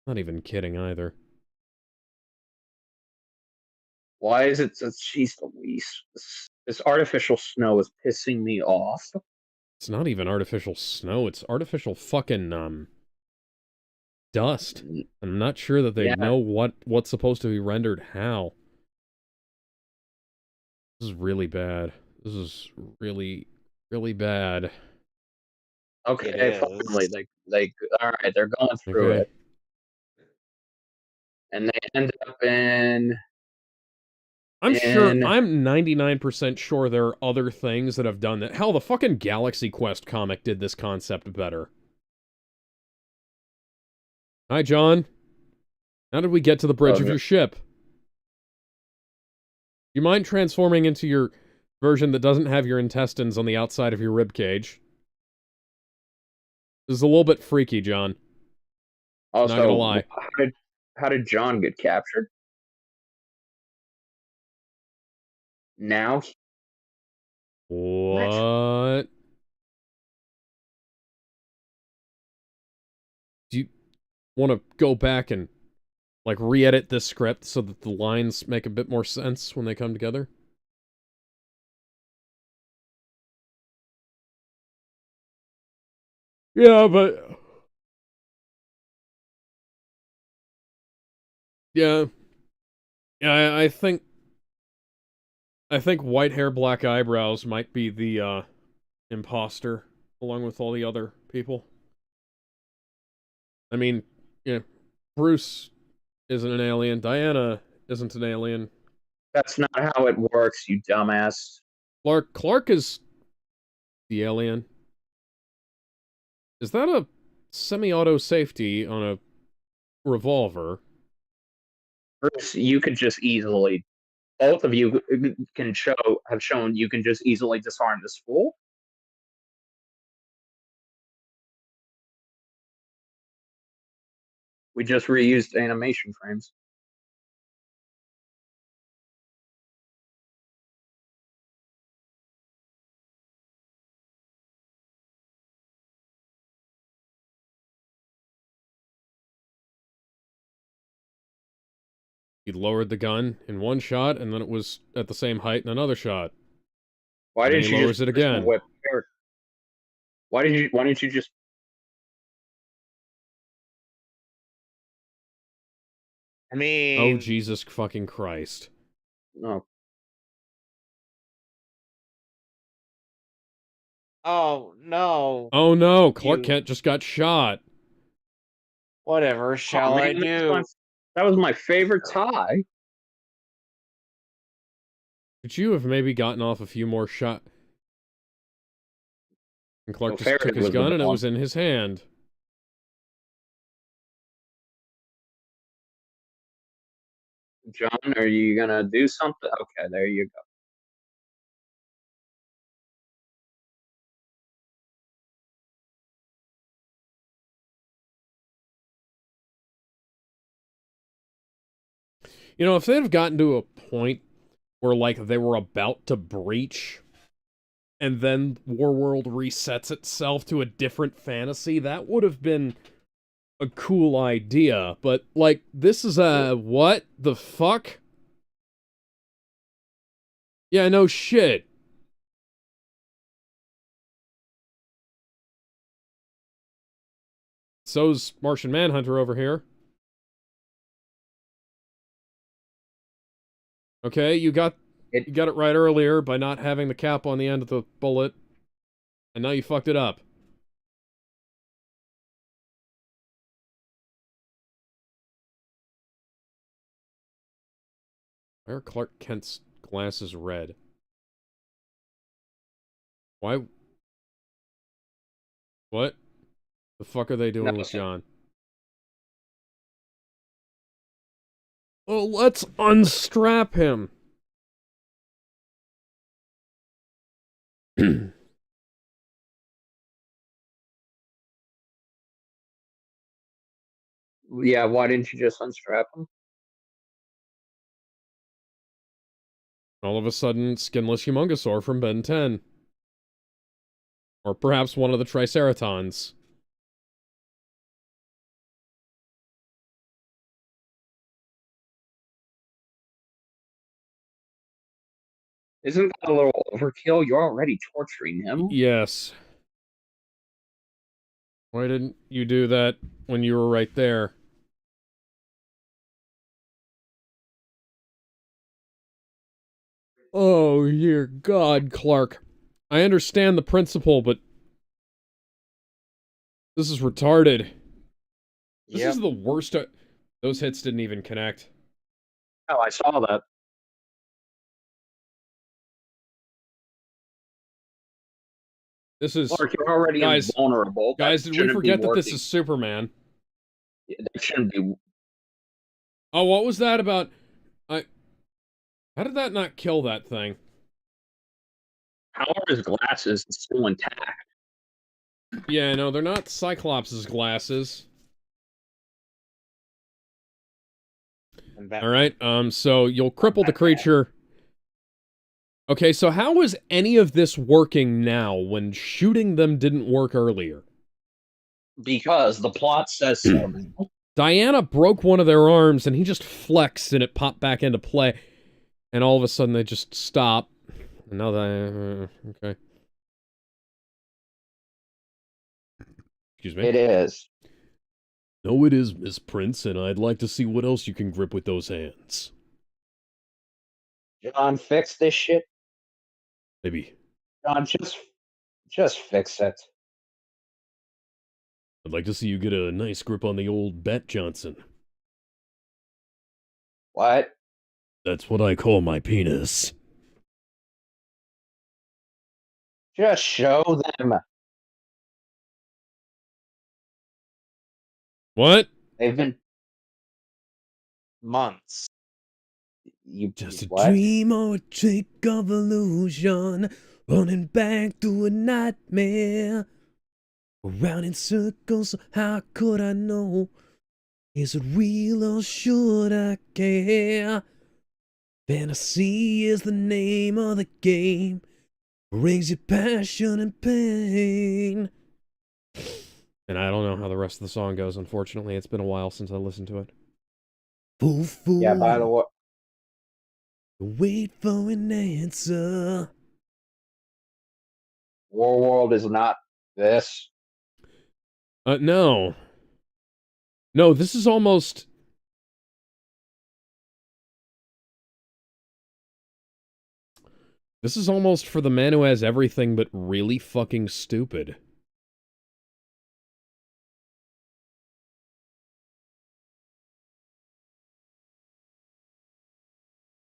Not even kidding either. Why is it so jeez Louise? This artificial snow is pissing me off. It's not even artificial snow, it's artificial fucking, dust. I'm not sure that they know what's supposed to be rendered how. This is really bad. This is really, really bad. Okay, finally, alright, they're going through it. And they end up in... I'm 99% sure there are other things that have done that. Hell, the fucking Galaxy Quest comic did this concept better. Hi, John. How did we get to the bridge of your ship? You mind transforming into your version that doesn't have your intestines on the outside of your rib cage. This is a little bit freaky, John. Also, Not gonna lie. how did John get captured? Now? What? Do you want to go back and, like, re-edit this script so that the lines make a bit more sense when they come together? Yeah, but... Yeah. Yeah, I think white hair, black eyebrows might be the, imposter, along with all the other people. I mean, yeah, Bruce isn't an alien. Diana isn't an alien. That's not how it works, you dumbass. Clark is the alien. Is that a semi-auto safety on a revolver? Bruce, you could just easily, both of you have shown you can just easily disarm this fool. We just reused animation frames. He lowered the gun in one shot, and then it was at the same height in another shot. Why And then didn't he you lowers just it again. whip character? Why didn't you just I mean, Oh, Jesus fucking Christ. no. Oh no. Oh no, Clark Kent just got shot. Whatever shall I do? That was my favorite tie. Could you have maybe gotten off a few more shots? And Clark So just took his was the gun and it bomb. was in his hand. John, are you gonna do something? Okay, there you go. You know, if they'd have gotten to a point where, like, they were about to breach, and then Warworld resets itself to a different fantasy, that would have been a cool idea. But, like, this is a... what the fuck? Yeah, no shit. So's Martian Manhunter over here. Okay, you got it right earlier by not having the cap on the end of the bullet. And now you fucked it up. Why are Clark Kent's glasses red? Why? What the fuck are they doing with John? Oh, let's unstrap him. Yeah, why didn't you just unstrap him? All of a sudden, skinless Humongosaur from Ben 10. Or perhaps one of the Triceratons. Isn't that a little overkill? You're already torturing him. Yes. Why didn't you do that when you were right there? Oh, dear God, Clark. I understand the principle, but this is retarded. This is the worst. Those hits didn't even connect. Oh, I saw that. This is... Clark, you're already invulnerable. Guys, did we forget that this is Superman? Yeah, that shouldn't be... Oh, what was that about? How did that not kill that thing? How are his glasses still intact? Yeah, no, they're not Cyclops' glasses. Alright, so you'll cripple the creature. Okay, so how is any of this working now when shooting them didn't work earlier? Because the plot says so. Diana broke one of their arms and he just flexed and it popped back into play. And all of a sudden they just stop. And now they... okay. Excuse me? It is. No, it is, Miss Prince, and I'd like to see what else you can grip with those hands. John, fix this shit. Maybe. John, just fix it. I'd like to see you get a nice grip on the old Bet Johnson. What? That's what I call my penis. Just show them. What? They've been months. Just a what? dream or a trick of illusion, running back through a nightmare. Around in circles, how could I know? Is it real or should I care? Fantasy is the name of the game. Brings you passion and pain. And I don't know how the rest of the song goes, unfortunately. It's been a while since I listened to it. Fool, fool. Yeah, by the way. Wait for an answer. Warworld is not this. No. No, this is almost... This is almost for the man who has everything but really fucking stupid.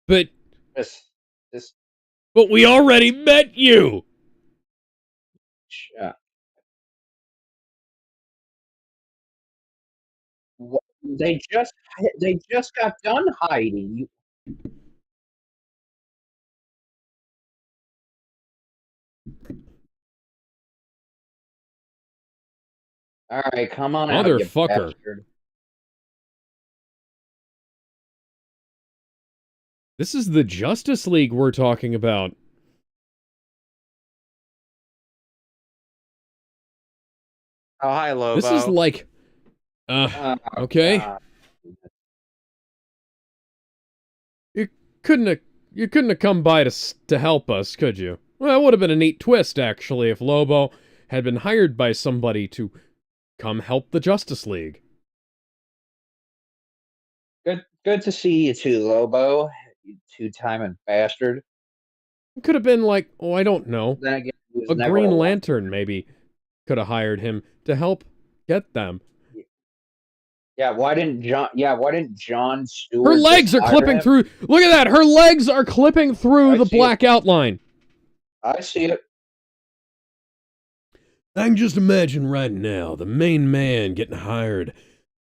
But... But we already met you! Yeah. They just got done hiding. All right, come on out, you Motherfucker. bastard. This is the Justice League we're talking about. Oh, hi, Lobo. This is like... okay. God. You couldn't have come by to help us, could you? Well, it would have been a neat twist, actually, if Lobo had been hired by somebody to come help the Justice League. Good to see you too, Lobo. You two-timing bastard. It could have been like, oh, I don't know, Then again, he was a never Green alive. Lantern, maybe, could have hired him to help get them. Yeah, why didn't John Stewart? Her legs are clipping through. Look at that. Her legs are clipping through the black outline. I see it. I can just imagine right now the main man getting hired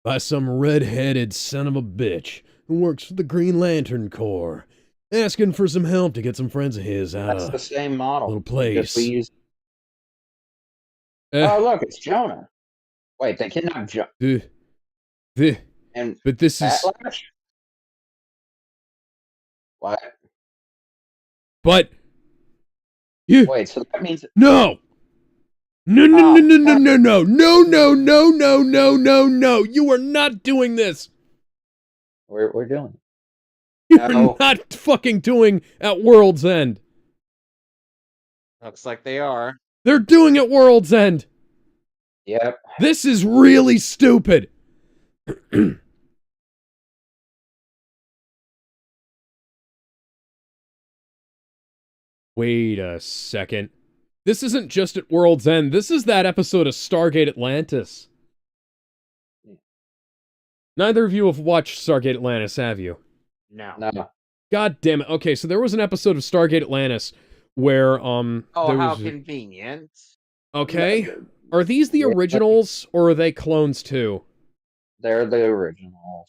by some red-headed son of a bitch who works for the Green Lantern Corps, asking for some help to get some friends of his out That's of the same model. little place. We use... Oh, look, it's Jonah. Wait, they kidnapped Jonah. But this is... Backlash? What? But... You... Wait, so that means... No! No, no, no, no, no, no, no, no, no, no, no, no, no, no! You are not doing this! We're doing it. You're not fucking doing at World's End. Looks like they are. They're doing at World's End! Yep. This is really stupid! Wait a second. This isn't just at World's End. This is that episode of Stargate Atlantis. Neither of you have watched Stargate Atlantis, have you? No. God damn it. Okay, so there was an episode of Stargate Atlantis where, Oh, there how was convenient. Okay. Are these the originals, or are they clones too? They're the originals.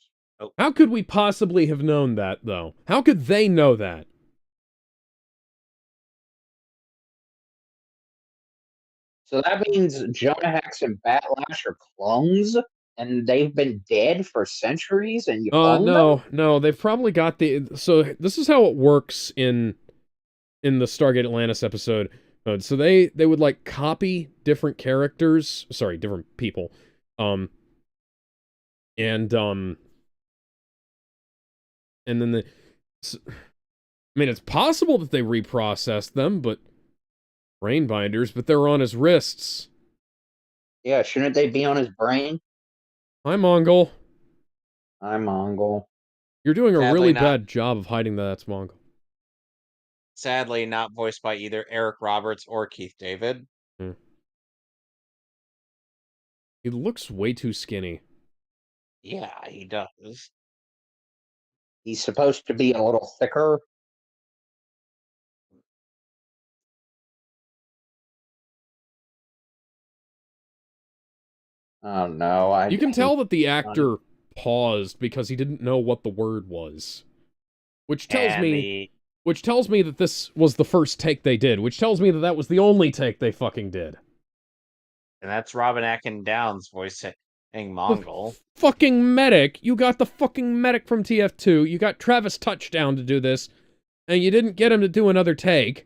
How could we possibly have known that, though? How could they know that? So that means Jonah Hex and Batlash are clones, and they've been dead for centuries, and you clone them? No, they've probably got the... So, this is how it works in the Stargate Atlantis episode. So they would, like, copy different characters... Sorry, different people. And then the... I mean, it's possible that they reprocessed them, but... Brain binders, but they're on his wrists. Yeah, shouldn't they be on his brain? Hi, Mongol. I'm Mongol. You're doing a Sadly really not. bad job of hiding that that's Mongol. Sadly, not voiced by either Eric Roberts or Keith David. He looks way too skinny. Yeah, he does. He's supposed to be a little thicker. Oh no! You can tell that the actor paused because he didn't know what the word was, which tells me that this was the first take they did, which tells me that that was the only take they fucking did. And that's Robin Atkin Downes voicing Mongol. Fucking medic! You got the fucking medic from TF2. You got Travis Touchdown to do this, and you didn't get him to do another take.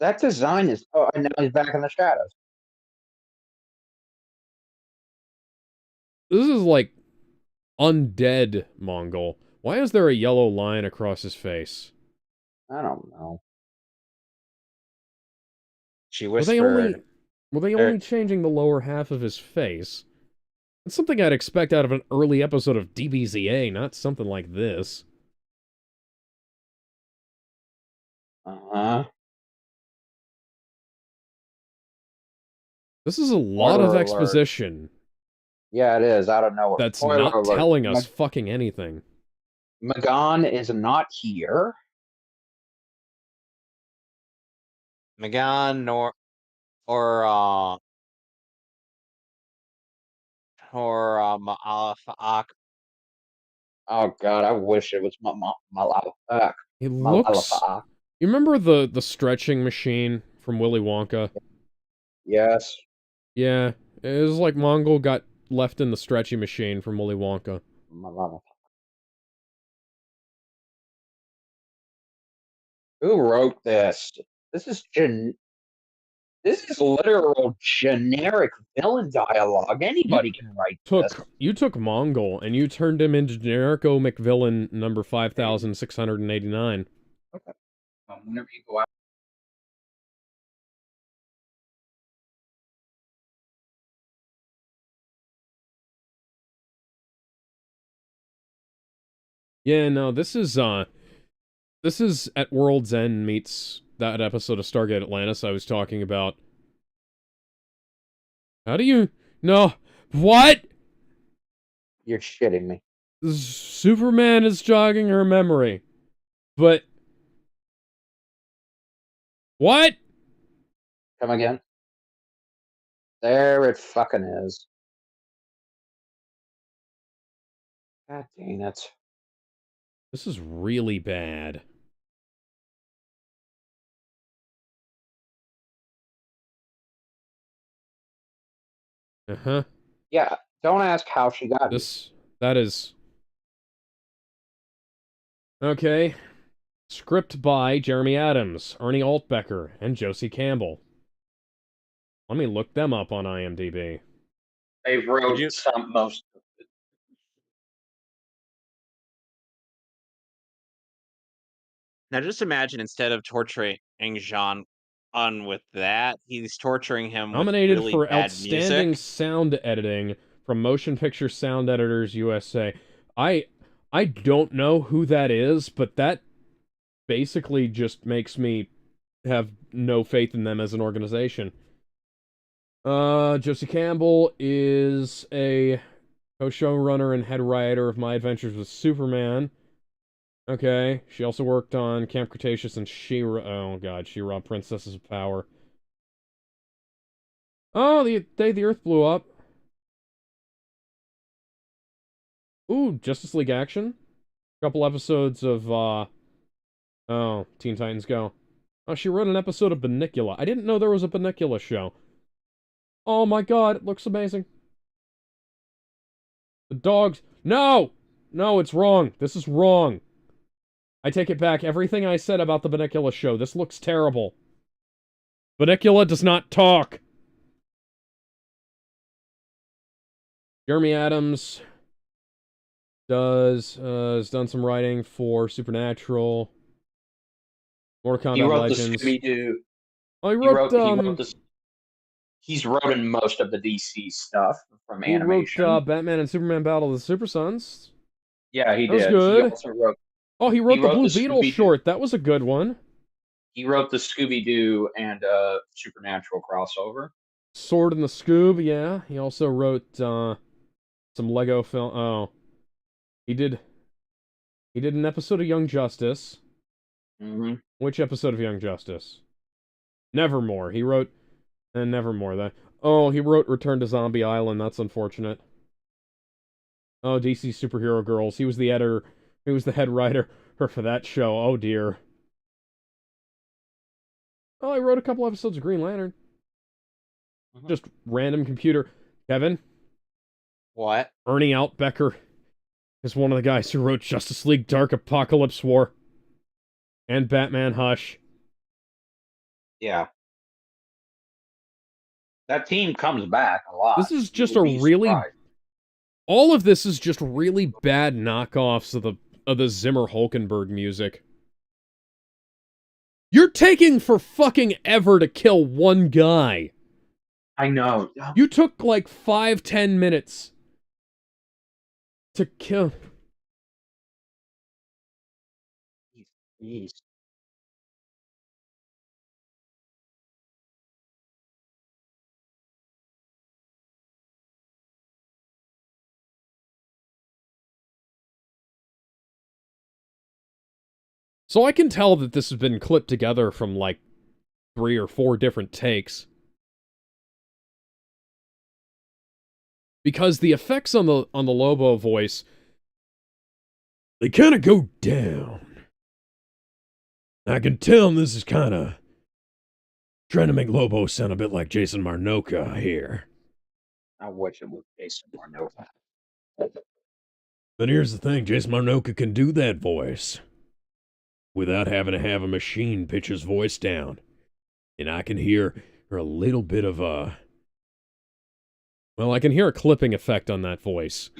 That design is... Oh, and now he's back in the shadows. This is like undead Mongol. Why is there a yellow line across his face? I don't know. She whispered. Were they only changing the lower half of his face? It's something I'd expect out of an early episode of DBZA, not something like this. Uh-huh. This is a lot of exposition. Yeah, it is. I don't know. That's not telling us fucking anything. Magan is not here. Magan or Ma'alafa'ak. Oh god, I wish it was Malafa'ak. It looks... You remember the stretching machine from Willy Wonka? Yes. Yeah, it was like Mongol got left in the stretchy machine from Willy Wonka. Who wrote this? This is literal generic villain dialogue. Anybody can write this. You took Mongol and you turned him into Generico McVillain number 5689. Okay. Whenever you go out. Yeah, no, this is at World's End meets that episode of Stargate Atlantis I was talking about. How do you... No. What? You're shitting me. Superman is jogging her memory. But... What? Come again? There it fucking is. God dang it. This is really bad. Uh-huh. Yeah, don't ask how she got this. That is... Okay. Script by Jeremy Adams, Ernie Altbecker, and Josie Campbell. Let me look them up on IMDb. They wrote most of it. Now just imagine instead of torturing Jean with that, he's torturing him nominated with really for bad outstanding music. Sound editing from Motion Picture Sound Editors USA. I don't know who that is, but that basically just makes me have no faith in them as an organization. Josie Campbell is a co-showrunner and head writer of My Adventures with Superman. Okay, she also worked on Camp Cretaceous and She-Ra. Oh god, She-Ra, Princesses of Power. Oh, the day the Earth blew up. Ooh, Justice League Action. A couple episodes of Oh, Teen Titans Go. Oh, she wrote an episode of Bunnicula. I didn't know there was a Bunnicula show. Oh my god, it looks amazing. The dogs... No! No, it's wrong. This is wrong. I take it back. Everything I said about the Bunnicula show. This looks terrible. Bunnicula does not talk. Jeremy Adams has done some writing for Supernatural, Mortal Kombat He wrote Legends. the Scooby-Doo. Oh, he wrote He's written most of the DC stuff from he animation. wrote Batman and Superman Battle of the Super Sons. Yeah, he That was did. good. He also wrote. He wrote the Blue the Beetle short. That was a good one. He wrote the Scooby-Doo and Supernatural crossover. Sword in the Scoob, yeah. He also wrote some Lego film. Oh, he did an episode of Young Justice. Mm-hmm. Which episode of Young Justice? Nevermore. He wrote Nevermore. He wrote Return to Zombie Island. That's unfortunate. Oh, DC Superhero Girls. He was the editor. He was the head writer for that show. Oh dear. Oh, I wrote a couple episodes of Green Lantern. Mm-hmm. Just random computer. Kevin? What? Ernie Outbecker is one of the guys who wrote Justice League Dark Apocalypse War. And Batman Hush. Yeah. That team comes back a lot. This is just a really... surprised. All of this is just really bad knockoffs of the Zimmer Hulkenberg music. You're taking for fucking ever to kill one guy. I know. You took like 5-10 minutes to kill... Jeez. So I can tell that this has been clipped together from like 3 or 4 different takes. Because the effects on the Lobo voice, they kind of go down. I can tell this is kind of trying to make Lobo sound a bit like Jason Marnocha here. I wish it was Jason Marnocha. But here's the thing, Jason Marnocha can do that voice without having to have a machine pitch his voice down. And I can hear a little bit of a... Well, I can hear a clipping effect on that voice.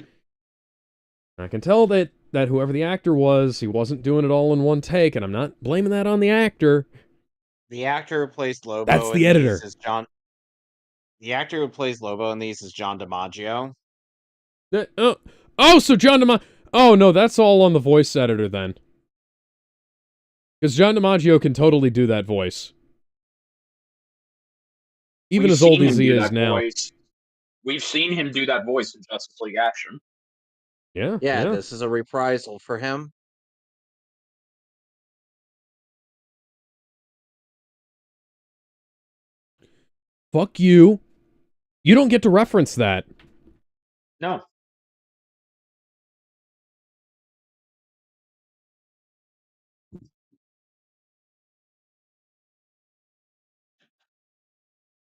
I can tell that whoever the actor was, he wasn't doing it all in one take, and I'm not blaming that on the actor. The actor who plays Lobo. That's the editor. Is John. The actor who plays Lobo in these is John DiMaggio. So John DiMaggio... Oh, no, that's all on the voice editor then. Because John DiMaggio can totally do that voice. Even as old as he is now. We've seen him do that voice in Justice League Action. Yeah. This is a reprisal for him. Fuck you. You don't get to reference that. No.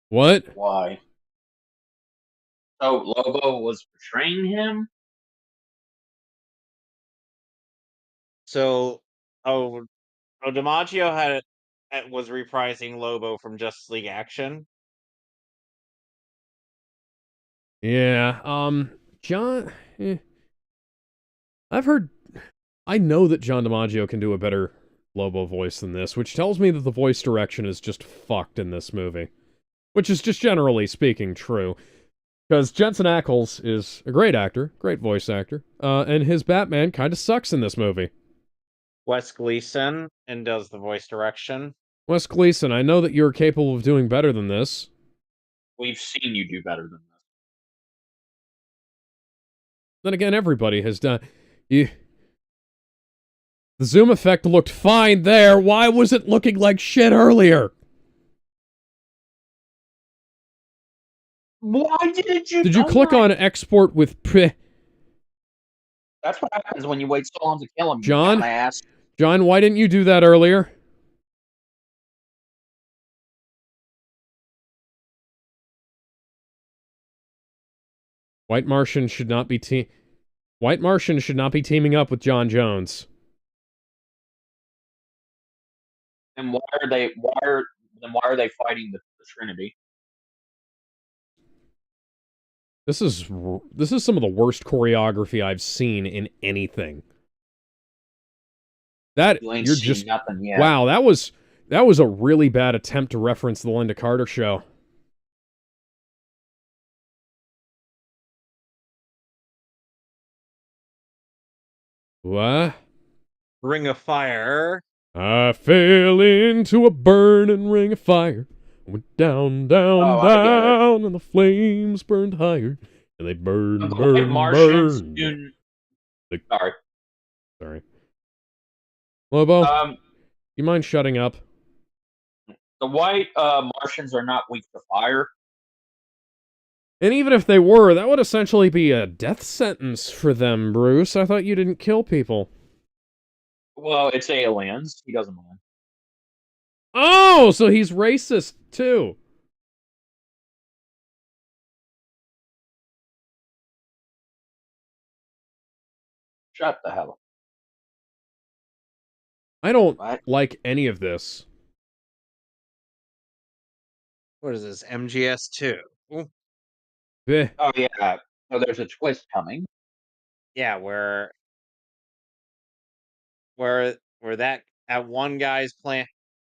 What? Why? So Lobo was portraying him? So, DiMaggio was reprising Lobo from Justice League Action. Yeah, John... I know that John DiMaggio can do a better Lobo voice than this, which tells me that the voice direction is just fucked in this movie. Which is just generally speaking true. Because Jensen Ackles is a great actor, great voice actor, and his Batman kind of sucks in this movie. Wes Gleason and does the voice direction. Wes Gleason, I know that you're capable of doing better than this. We've seen you do better than this. Then again, everybody has done... The zoom effect looked fine there. Why was it looking like shit earlier? Why didn't you? Did you click on export with That's what happens when you wait so long to kill him, John? you dumbass. John, why didn't you do that earlier? White Martian should not be teaming up with John Jones. And why are they fighting the Trinity? This is some of the worst choreography I've seen in anything. You're just nothing yet. Wow, that was a really bad attempt to reference the Linda Carter show. What? Ring of Fire. I fell into a burning ring of fire. Went down, down, and the flames burned higher. And they burned. Sorry. Lobo, you mind shutting up? The white Martians are not weak to fire. And even if they were, that would essentially be a death sentence for them, Bruce. I thought you didn't kill people. Well, it's aliens. He doesn't mind. Oh, so he's racist, too. Shut the hell up. I don't like any of this. What is this? MGS2. Eh. Oh, yeah. So there's a twist coming. Yeah, where that at one guy's plan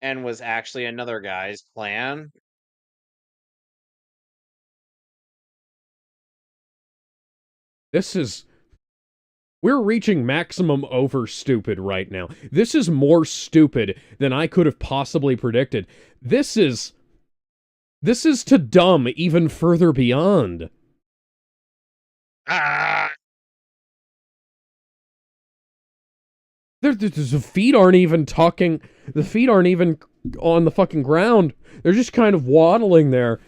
and was actually another guy's plan. We're reaching maximum over stupid right now. This is more stupid than I could have possibly predicted. This is to dumb even further beyond. Ah! The feet aren't even talking. The feet aren't even on the fucking ground. They're just kind of waddling there.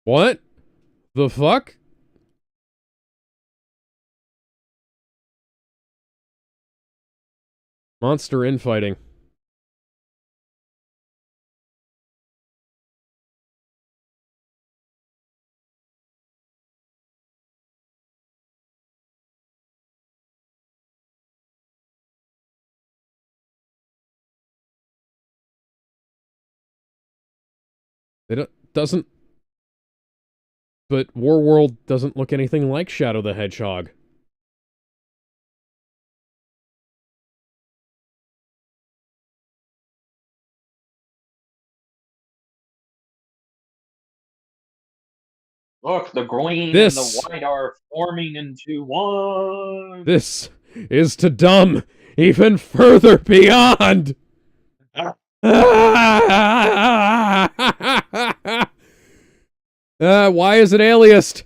What? The fuck? Monster infighting. But Warworld doesn't look anything like Shadow the Hedgehog. Look, the green and the white are forming into one. This is to dumb even further beyond. Why is it aliased?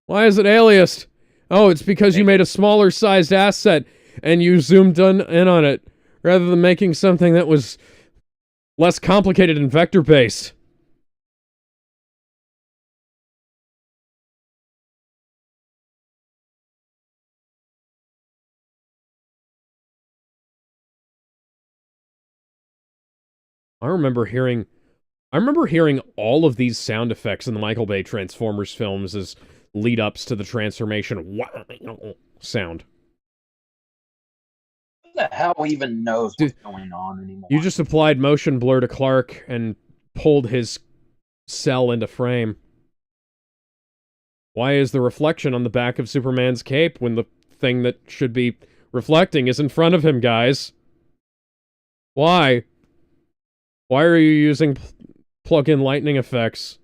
Why is it aliased? Oh, it's because you made a smaller sized asset and you zoomed in on it rather than making something that was less complicated and vector based. I remember hearing all of these sound effects in the Michael Bay Transformers films as lead-ups to the transformation sound. Who the hell even knows what's going on anymore? You just applied motion blur to Clark and pulled his cell into frame. Why is the reflection on the back of Superman's cape when the thing that should be reflecting is in front of him, guys? Why? Why are you using plug-in lightning effects?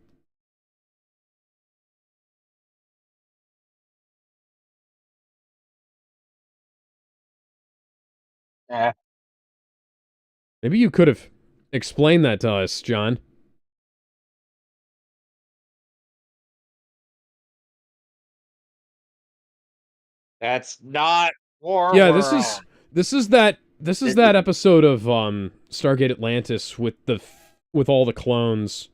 Maybe you could have explained that to us, John. That's not Warworld. Yeah, this is that episode of Stargate Atlantis with all the clones.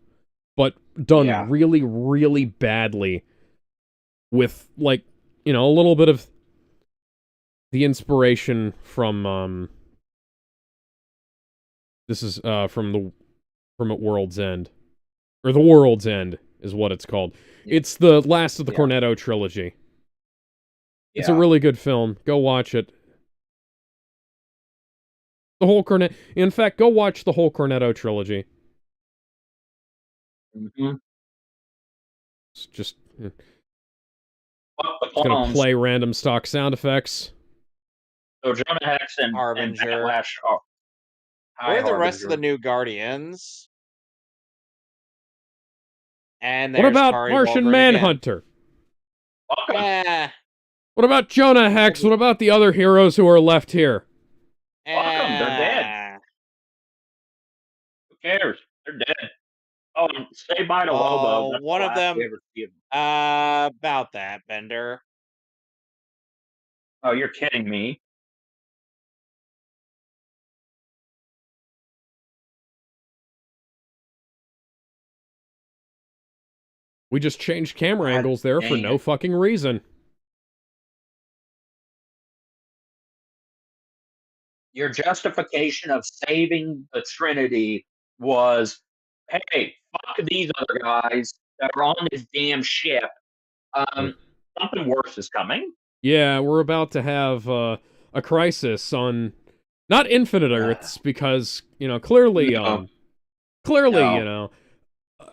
but done Yeah. really, really badly with, like, you know, a little bit of the inspiration from, this is, from World's End. Or The World's End is what it's called. Yeah. It's the last of the Yeah. Cornetto trilogy. It's a Yeah. really good film. Go watch it. The whole Cornetto... In fact, go watch the whole Cornetto trilogy. Mhm. It's just... Fuck the It's gonna clones. play random stock sound effects. So Jonah Hex and Harbinger. Backlash are... Where are the rest of the Harbinger. new Guardians? And What there's about Kari Martian Waldron Manhunter? Welcome. again. What about Jonah Hex? What about the other heroes who are left here? Welcome, they're dead. Who cares? They're dead. Oh, and say bye to Lobo. That's one the of last them- we ever see him. About that, Bender. Oh, you're kidding me. We just changed camera God angles there for dang no it. fucking reason. Your justification of saving the Trinity was, hey, fuck these other guys that are on this damn ship. Something worse is coming. Yeah, we're about to have a crisis on not Infinite Earths because, you know, clearly, No. clearly, No. you know,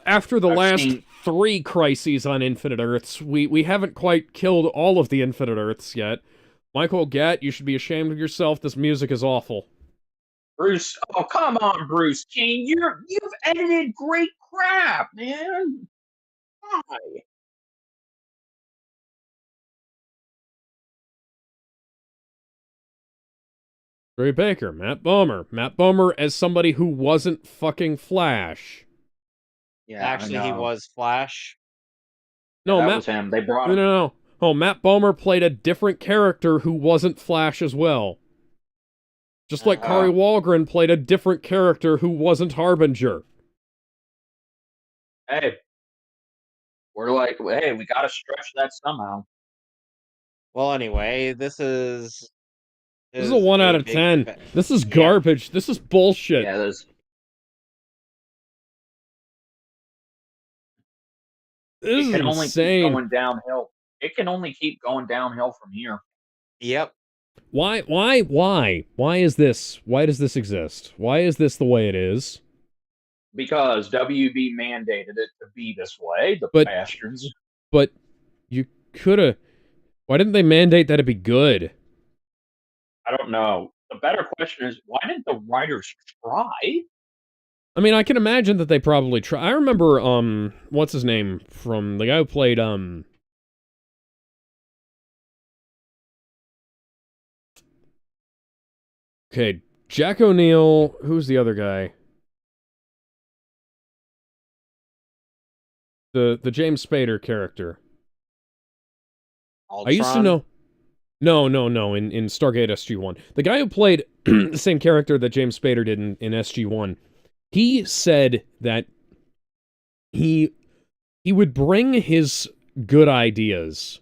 after the I've last seen- 3 crises on Infinite Earths, we haven't quite killed all of the Infinite Earths yet. Michael Gatt, you should be ashamed of yourself. This music is awful. Bruce, oh come on, Bruce King, you've edited great crap, man. Why? Ray Baker, Matt Bomer. Matt Bomer as somebody who wasn't fucking Flash. Yeah, Actually, I he know. was Flash. No, that Matt... was him. They brought No, him. no, no. Oh, Matt Bomer played a different character who wasn't Flash as well. Just like Kari Waldron played a different character who wasn't Harbinger. Hey, we're like, hey, we gotta stretch that somehow. Well, anyway, this is This is a 1 out of big 10. This is garbage. This is bullshit. Yeah, there's. This is It can only keep insane. going downhill. It can only keep going downhill from here. Yep. Why is this? Why does this exist? Why is this the way it is? Because WB mandated it to be this way, the But- bastards. But you coulda... Why didn't they mandate that it be good? I don't know. The better question is, why didn't the writers try? I mean, I can imagine that they probably try. I remember, what's his name from the guy who played, okay, Jack O'Neill. Who's the other guy? The James Spader character. Ultron. I used to know. No. In Stargate SG-1, the guy who played the same character that James Spader did in SG-1, he said that he would bring his good ideas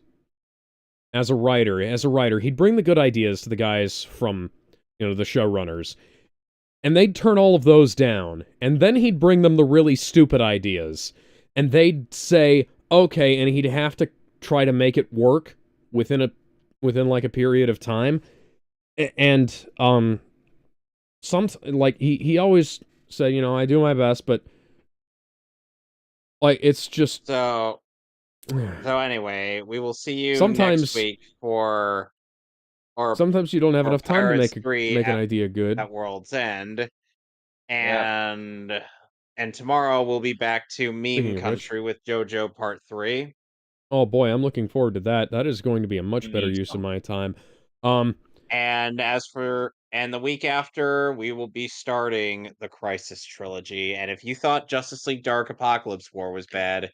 as a writer. He'd bring the good ideas to the guys from, you know, the showrunners, and they'd turn all of those down, and then he'd bring them the really stupid ideas, and they'd say, okay, and he'd have to try to make it work within like a period of time. And he always said, you know, I do my best, but like it's just So anyway, we will see you Sometimes- next week for sometimes you don't have or enough time to Pirates make 3 an idea good. at World's End. And tomorrow we'll be back to Speaking Meme of which- Country with JoJo Part 3. Oh boy, I'm looking forward to that. That is going to be a much Me better too. use of my time. And the week after, we will be starting the Crisis trilogy. And if you thought Justice League Dark Apocalypse War was bad,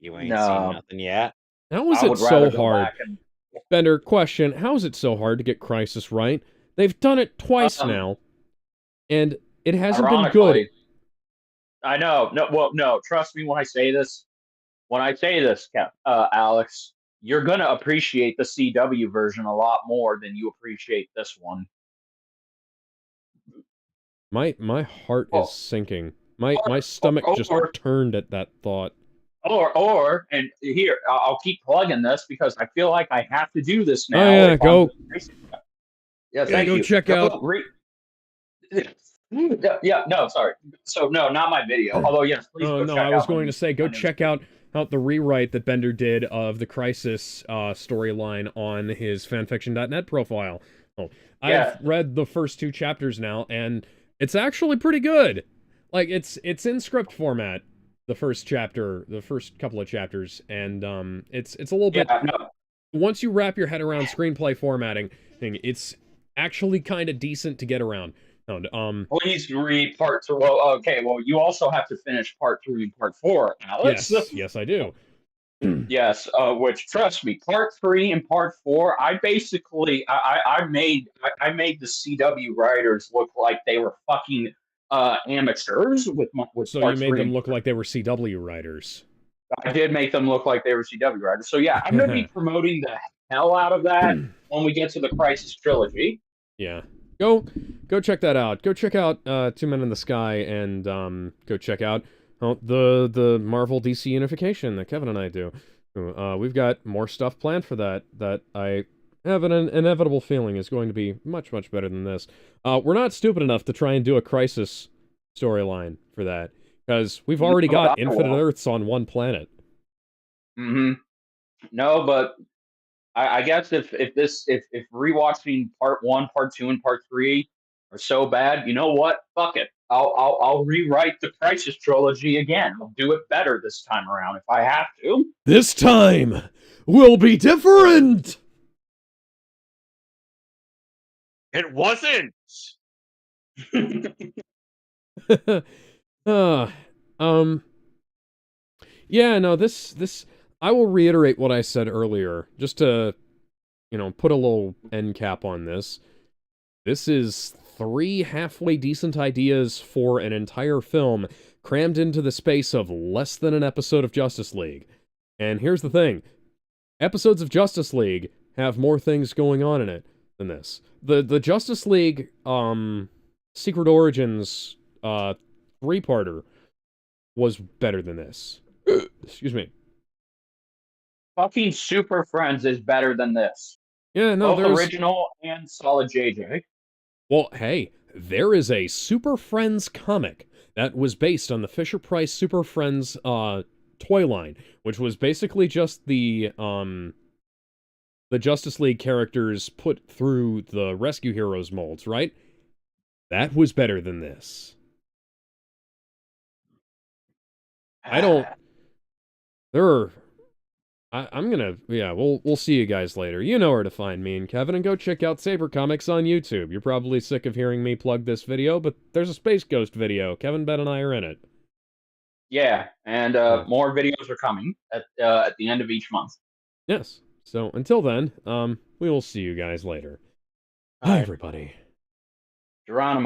you ain't seen No. nothing yet. How is I it would rather so go hard? back and Bender, question, how is it so hard to get Crisis right? They've done it twice now, and it hasn't been good. I know. No, well, no. Trust me when I say this. When I say this, Alex, you're gonna appreciate the CW version a lot more than you appreciate this one. My heart is Oh, sinking. My stomach just turned at that thought. And here I'll keep plugging this because I feel like I have to do this now. Oh yeah, go. Yeah, thank go you. check out. Yeah, no, sorry. So no, not my video. Although yes, please Oh go no, check I was out going to say go check out the rewrite that Bender did of the Crisis storyline on his fanfiction.net profile. Oh, Yeah. I've read the first 2 chapters now, and it's actually pretty good. Like it's in script format. The first chapter, the first couple of chapters, and it's a little bit. No. Once you wrap your head around screenplay formatting thing, it's actually kind of decent to get around. Please read part 2. Well, okay. Well, you also have to finish part 3 and part 4, Alex. Yes, I do. Yes, which trust me, part 3 and part 4, I basically I made the CW writers look like they were fucking amateurs with So part you made 3 them and look like they were CW writers. I did make them look like they were CW writers. So yeah, I'm going to be promoting the hell out of that when we get to the Crisis trilogy. Yeah. Go check that out. Go check out Two Men in the Sky, and go check out the Marvel DC unification that Kevin and I do. We've got more stuff planned for that I have an inevitable feeling is going to be much, much better than this. We're not stupid enough to try and do a Crisis storyline for that, because we've already got Infinite Earths on one planet. Mm-hmm. No, but I guess if rewatching part 1, part 2, and part 3 are so bad, you know what? Fuck it. I'll rewrite the Crisis trilogy again. I'll do it better this time around if I have to. This time will be different. It wasn't. Yeah, no, this I will reiterate what I said earlier, just to, put a little end cap on this. This is 3 halfway decent ideas for an entire film crammed into the space of less than an episode of Justice League. And here's the thing. Episodes of Justice League have more things going on in it than this. The Justice League Secret Origins 3-parter was better than this. Excuse me. Fucking Super Friends is better than this. Yeah, no, both original and solid JJ. Well, hey, there is a Super Friends comic that was based on the Fisher-Price Super Friends toy line, which was basically just the Justice League characters put through the Rescue Heroes molds, right? That was better than this. We'll see you guys later. You know where to find me and Kevin, and go check out Saber Comics on YouTube. You're probably sick of hearing me plug this video, but there's a Space Ghost video. Kevin, Ben, and I are in it. Yeah, and more videos are coming at the end of each month. Yes. So until then, we will see you guys later. Bye, everybody. Geronimo.